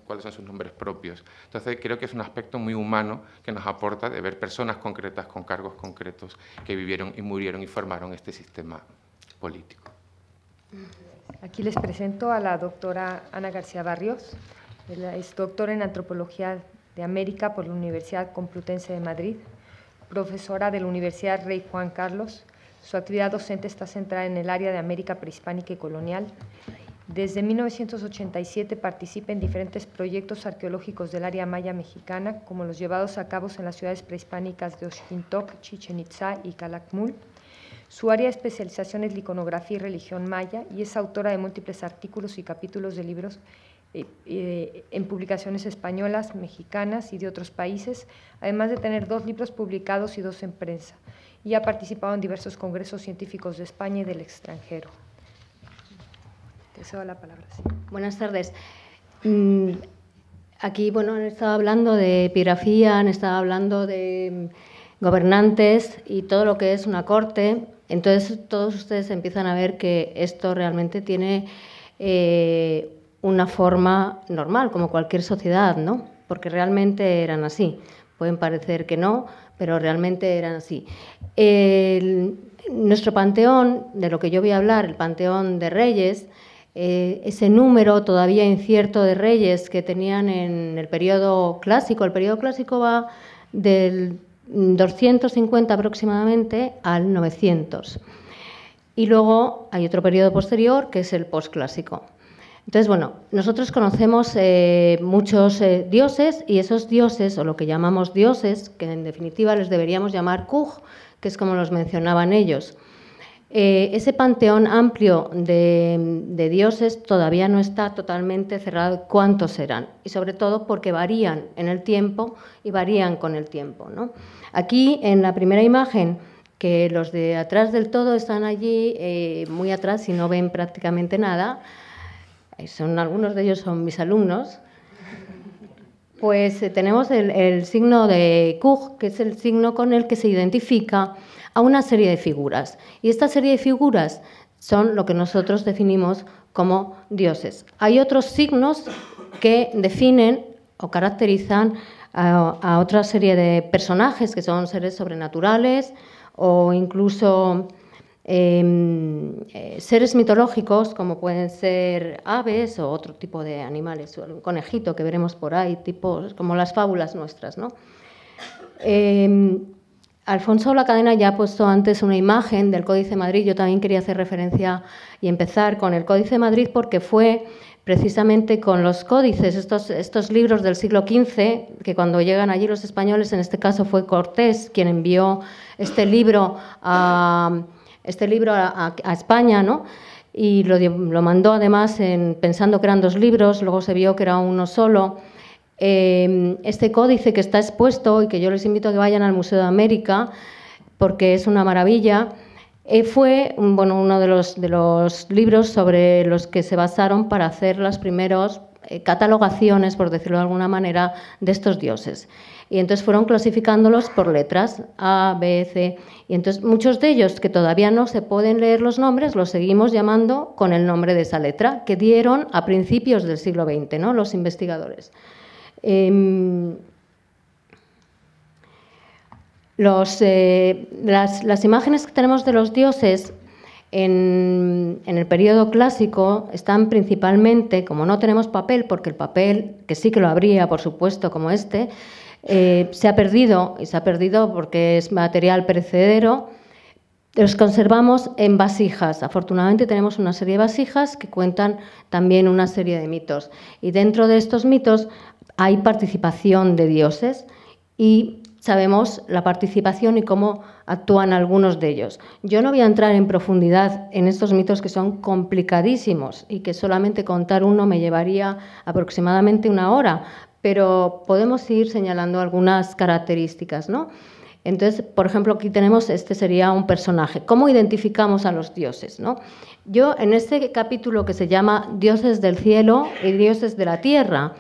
cuáles son sus nombres propios. Entonces, creo que es un aspecto muy humano que nos aporta de ver personas concretas con cargos concretos que vivieron y murieron y formaron este sistema político. Aquí les presento a la doctora Ana García Barrios. Ella es doctora en Antropología de América por la Universidad Complutense de Madrid, profesora de la Universidad Rey Juan Carlos. Su actividad docente está centrada en el área de América prehispánica y colonial Desde 1987 participa en diferentes proyectos arqueológicos del área maya mexicana, como los llevados a cabo en las ciudades prehispánicas de Oxquintoc, Chichén Itzá y Calakmul. Su área de especialización es la iconografía y religión maya y es autora de múltiples artículos y capítulos de libros en publicaciones españolas, mexicanas y de otros países, además de tener 2 libros publicados y 2 en prensa, y ha participado en diversos congresos científicos de España y del extranjero. Te cedo la palabra. Sí. Buenas tardes. Aquí, bueno, han estado hablando de epigrafía, han estado hablando de gobernantes y todo lo que es una corte. Entonces, todos ustedes empiezan a ver que esto realmente tiene una forma normal, como cualquier sociedad, ¿no? Porque realmente eran así. Pueden parecer que no, pero realmente eran así. Nuestro panteón, de lo que yo voy a hablar, el panteón de reyes, ese número todavía incierto de reyes que tenían en el periodo clásico. El periodo clásico va del 250 aproximadamente al 900. Y luego hay otro periodo posterior que es el posclásico. Entonces, bueno, nosotros conocemos muchos dioses y esos dioses, o lo que llamamos dioses, que en definitiva les deberíamos llamar Kuj, que es como los mencionaban ellos. Ese panteón amplio de dioses todavía no está totalmente cerrado cuántos serán, y sobre todo porque varían en el tiempo y varían con el tiempo, ¿no? Aquí, en la primera imagen, que los de atrás del todo están allí, muy atrás y no ven prácticamente nada, algunos de ellos son mis alumnos, pues tenemos el signo de Kuj, que es el signo con el que se identifica a una serie de figuras. Y esta serie de figuras son lo que nosotros definimos como dioses. Hay otros signos que definen o caracterizan a otra serie de personajes que son seres sobrenaturales o incluso seres mitológicos, como pueden ser aves o otro tipo de animales, o un conejito que veremos por ahí, tipos como las fábulas nuestras, ¿no? Alfonso La Cadena ya ha puesto antes una imagen del Códice de Madrid. Yo también quería hacer referencia y empezar con el Códice de Madrid porque fue precisamente con los códices, estos libros del siglo XV, que cuando llegan allí los españoles, en este caso fue Cortés quien envió este libro a España, ¿no? Y lo mandó además pensando que eran 2 libros, luego se vio que era uno solo. Este códice que está expuesto y que yo les invito a que vayan al Museo de América porque es una maravilla, fue uno de los libros sobre los que se basaron para hacer las primeras catalogaciones, por decirlo de alguna manera, de estos dioses. Y entonces fueron clasificándolos por letras, A, B, C, y entonces muchos de ellos que todavía no se pueden leer los nombres, los seguimos llamando con el nombre de esa letra, que dieron a principios del siglo XX, ¿no?, los investigadores. Las imágenes que tenemos de los dioses en el periodo clásico están principalmente, como no tenemos papel, porque el papel, que sí que lo habría, por supuesto, como se ha perdido, y se ha perdido porque es material perecedero, los conservamos en vasijas. Afortunadamente tenemos una serie de vasijas que cuentan también una serie de mitos. Y dentro de estos mitos hay participación de dioses y sabemos la participación y cómo actúan algunos de ellos. Yo no voy a entrar en profundidad en estos mitos que son complicadísimos y que solamente contar uno me llevaría aproximadamente 1 hora, pero podemos ir señalando algunas características, ¿no? Entonces, por ejemplo, aquí tenemos, este sería un personaje. ¿Cómo identificamos a los dioses, no? Yo, en este capítulo que se llama Dioses del cielo y dioses de la tierra,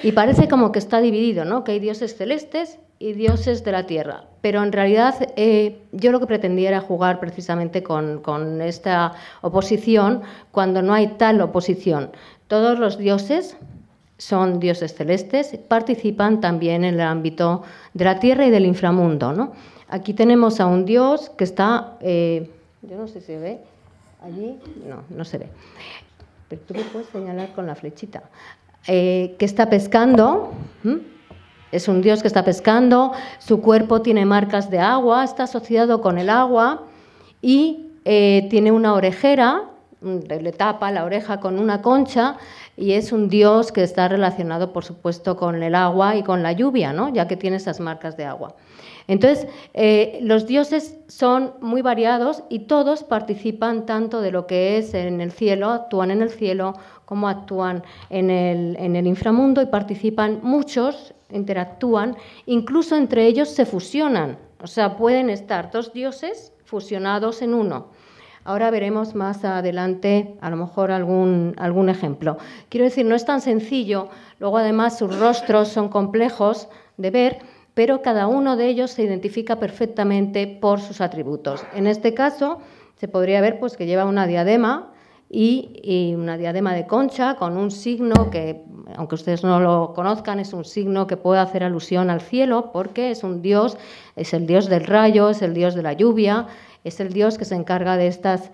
y parece como que está dividido, ¿no?, que hay dioses celestes y dioses de la tierra. Pero en realidad yo lo que pretendía era jugar precisamente con esta oposición cuando no hay tal oposición. Todos los dioses son dioses celestes, participan también en el ámbito de la tierra y del inframundo, ¿no? Aquí tenemos a un dios que está, yo no sé si se ve allí, no se ve, pero tú lo puedes señalar con la flechita, que está pescando. Es un dios que está pescando, su cuerpo tiene marcas de agua, está asociado con el agua y tiene una orejera le tapa la oreja con una concha y es un dios que está relacionado, por supuesto, con el agua y con la lluvia, ¿no? Ya que tiene esas marcas de agua. Entonces, los dioses son muy variados y todos participan tanto de lo que es en el cielo, actúan en el cielo, como actúan en el inframundo, y participan muchos, interactúan, incluso entre ellos se fusionan, o sea, pueden estar dos dioses fusionados en uno. Ahora veremos más adelante, a lo mejor, algún ejemplo. Quiero decir, no es tan sencillo, luego además sus rostros son complejos de ver, pero cada uno de ellos se identifica perfectamente por sus atributos. En este caso, se podría ver pues, que lleva una diadema y una diadema de concha con un signo que, aunque ustedes no lo conozcan, es un signo que puede hacer alusión al cielo, porque es un dios, es el dios del rayo, es el dios de la lluvia, es el dios que se encarga de estos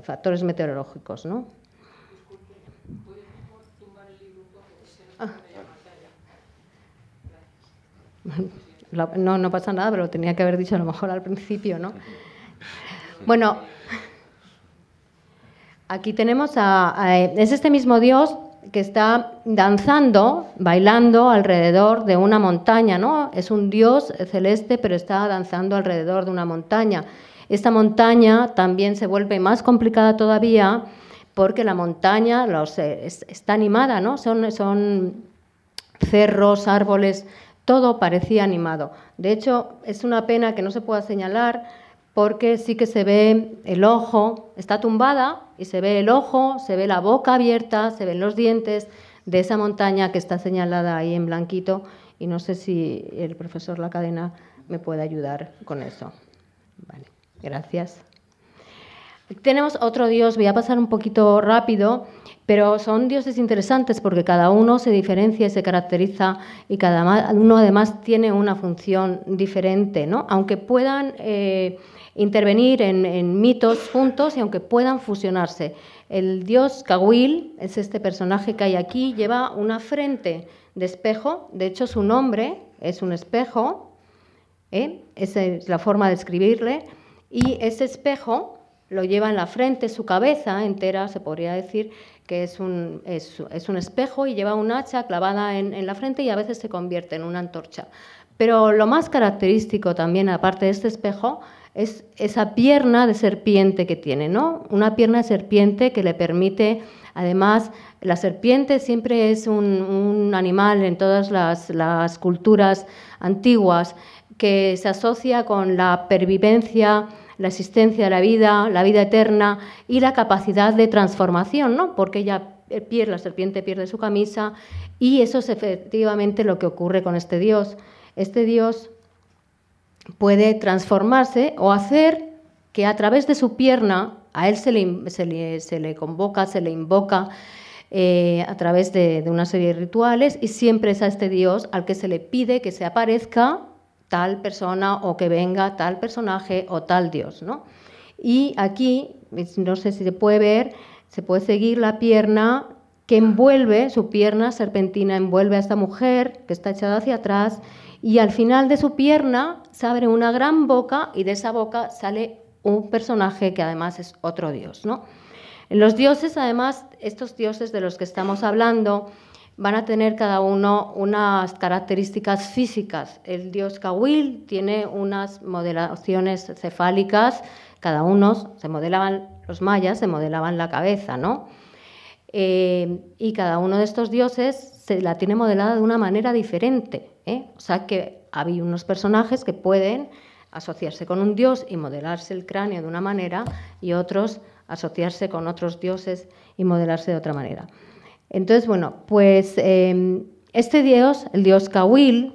factores meteorológicos, ¿no? No pasa nada, pero lo tenía que haber dicho a lo mejor al principio, ¿no? Bueno, aquí tenemos es este mismo dios que está danzando, bailando alrededor de una montaña, ¿no? Es un dios celeste, pero está danzando alrededor de una montaña. Esta montaña también se vuelve más complicada todavía porque la montaña está animada, ¿no? Son cerros, árboles, todo parecía animado. De hecho, es una pena que no se pueda señalar porque sí que se ve el ojo, está tumbada y se ve el ojo, se ve la boca abierta, se ven los dientes de esa montaña que está señalada ahí en blanquito, y no sé si el profesor Lacadena me puede ayudar con eso. Vale, gracias. Tenemos otro dios, voy a pasar un poquito rápido, pero son dioses interesantes porque cada uno se diferencia y se caracteriza y cada uno además tiene una función diferente, ¿no? Aunque puedan intervenir en mitos juntos y aunque puedan fusionarse. El dios Cahuil es este personaje que hay aquí, lleva una frente de espejo, de hecho su nombre es un espejo, esa es la forma de escribirle, y ese espejo lo lleva en la frente, su cabeza entera, se podría decir que es un espejo, y lleva un hacha clavada en la frente y a veces se convierte en una antorcha. Pero lo más característico también, aparte de este espejo, es esa pierna de serpiente que tiene, ¿no? Una pierna de serpiente que le permite, además, la serpiente siempre es un animal en todas las culturas antiguas que se asocia con la pervivencia, la existencia de la vida eterna y la capacidad de transformación, ¿no? Porque la serpiente pierde su camisa, y eso es efectivamente lo que ocurre con este dios. Este dios puede transformarse o hacer que a través de su pierna a él se le convoca, se le invoca a través de una serie de rituales, y siempre es a este dios al que se le pide que se aparezca tal persona o que venga tal personaje o tal dios, ¿no? Y aquí, no sé si se puede ver, se puede seguir la pierna que envuelve, su pierna serpentina envuelve a esta mujer que está echada hacia atrás, y al final de su pierna se abre una gran boca y de esa boca sale un personaje que además es otro dios, ¿no? Los dioses, además, estos dioses de los que estamos hablando, van a tener cada uno unas características físicas. El dios Cahuil tiene unas modelaciones cefálicas, cada uno, los mayas se modelaban la cabeza, ¿no? Y cada uno de estos dioses se la tiene modelada de una manera diferente, ¿eh? O sea que había unos personajes que pueden asociarse con un dios y modelarse el cráneo de una manera, y otros asociarse con otros dioses y modelarse de otra manera. Entonces, bueno, pues este dios, el dios Cahuil,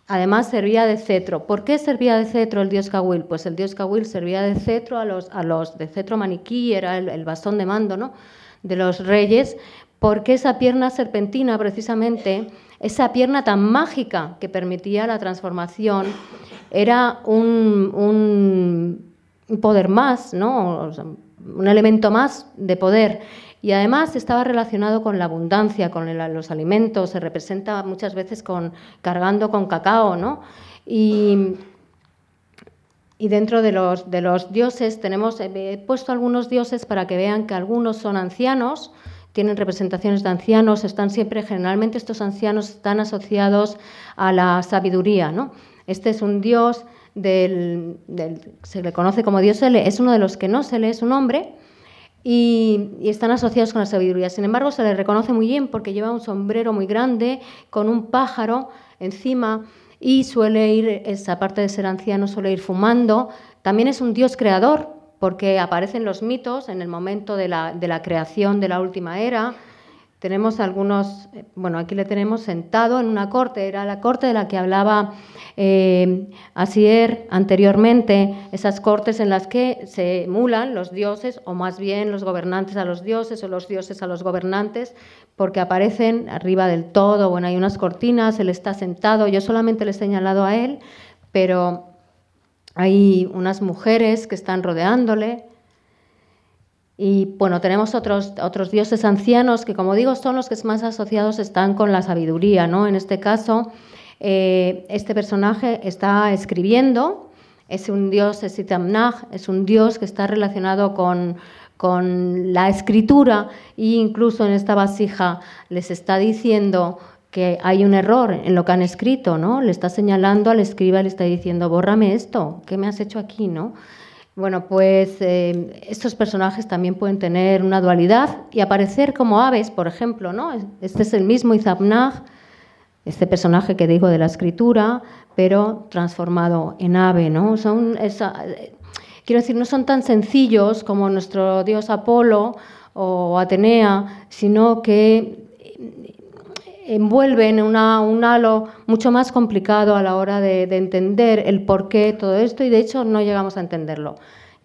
además servía de cetro. ¿Por qué servía de cetro el dios Cahuil? Pues el dios Cahuil servía de cetro a los de cetro maniquí, era el bastón de mando, ¿no?, de los reyes, porque esa pierna serpentina, precisamente, esa pierna tan mágica que permitía la transformación, era un poder más, ¿no?, o sea, un elemento más de poder. Y además estaba relacionado con la abundancia, con los alimentos, se representa muchas veces cargando con cacao, ¿no? Y Y dentro de los dioses he puesto algunos dioses para que vean que algunos son ancianos, tienen representaciones de ancianos, generalmente estos ancianos están asociados a la sabiduría, ¿no? Este es un dios se le conoce como dios Ele, es uno de los que no se lee su nombre y están asociados con la sabiduría. Sin embargo, se le reconoce muy bien porque lleva un sombrero muy grande con un pájaro encima y suele ir, esa parte de ser anciano, suele ir fumando. También es un dios creador porque aparecen los mitos en el momento de la creación de la última era. Tenemos algunos, bueno, aquí le tenemos sentado en una corte, era la corte de la que hablaba Asier anteriormente, esas cortes en las que se emulan los dioses, o más bien los gobernantes a los dioses o los dioses a los gobernantes, porque aparecen arriba del todo. Bueno, hay unas cortinas, él está sentado, yo solamente le he señalado a él, pero hay unas mujeres que están rodeándole. Y bueno, tenemos otros dioses ancianos que, como digo, son los que más asociados están con la sabiduría, ¿no? En este caso, este personaje está escribiendo, es un dios, es Itamnaj, es un dios que está relacionado con la escritura e incluso en esta vasija les está diciendo que hay un error en lo que han escrito, ¿no? Le está señalando al escriba, le está diciendo, bórrame esto, ¿qué me has hecho aquí, no? Bueno, pues estos personajes también pueden tener una dualidad y aparecer como aves, por ejemplo, ¿no? Este es el mismo Itamnaj, este personaje que digo de la escritura, pero transformado en ave, ¿no? Quiero decir, no son tan sencillos como nuestro dios Apolo o Atenea, sino que envuelven un halo mucho más complicado a la hora de entender el porqué de todo esto, y de hecho no llegamos a entenderlo.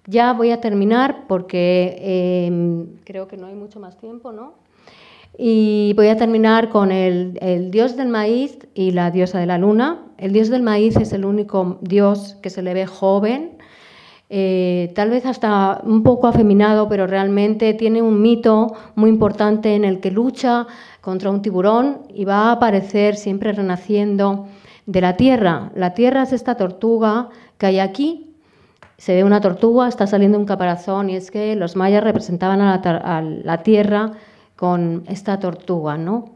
Ya voy a terminar porque creo que no hay mucho más tiempo, ¿no? Y voy a terminar con el dios del maíz y la diosa de la luna. El dios del maíz es el único dios que se le ve joven, tal vez hasta un poco afeminado, pero realmente tiene un mito muy importante en el que lucha contra un tiburón y va a aparecer siempre renaciendo de la tierra. La tierra es esta tortuga que hay aquí. Se ve una tortuga, está saliendo un caparazón, y es que los mayas representaban a la tierra con esta tortuga, ¿no?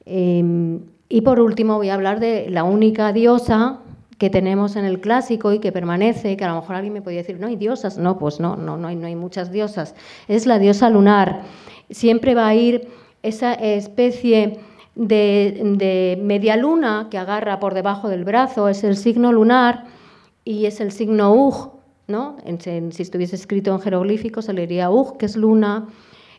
Y por último voy a hablar de la única diosa que tenemos en el clásico y que permanece, que a lo mejor alguien me podría decir, no hay diosas. No, pues no hay muchas diosas. Es la diosa lunar. Siempre va a ir esa especie de media luna que agarra por debajo del brazo, es el signo lunar y es el signo Ug, ¿no? Si estuviese escrito en jeroglífico se leería Ug, que es luna.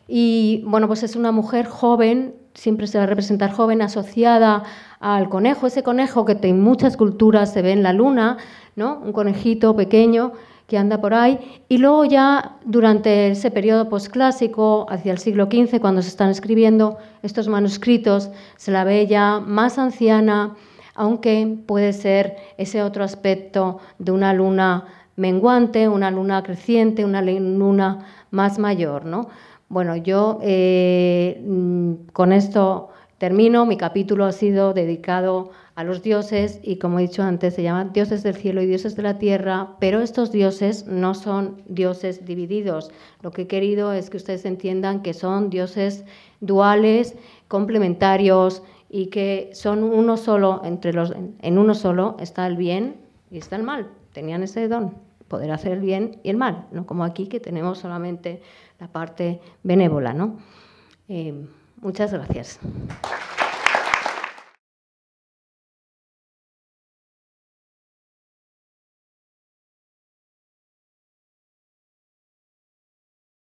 Y bueno, pues es una mujer joven, siempre se va a representar joven, asociada al conejo, ese conejo que en muchas culturas se ve en la luna, ¿no? Un conejito pequeño que anda por ahí. Y luego ya durante ese periodo posclásico, hacia el siglo XV, cuando se están escribiendo estos manuscritos, se la ve ya más anciana, aunque puede ser ese otro aspecto de una luna menguante, una luna creciente, una luna más mayor, ¿no? Bueno, yo con esto termino. Mi capítulo ha sido dedicado a los dioses y, como he dicho antes, se llama dioses del cielo y dioses de la tierra, pero estos dioses no son dioses divididos. Lo que he querido es que ustedes entiendan que son dioses duales, complementarios y que son uno solo, en uno solo está el bien y está el mal. Tenían ese don, poder hacer el bien y el mal, no como aquí que tenemos solamente la parte benévola, ¿no? Muchas gracias.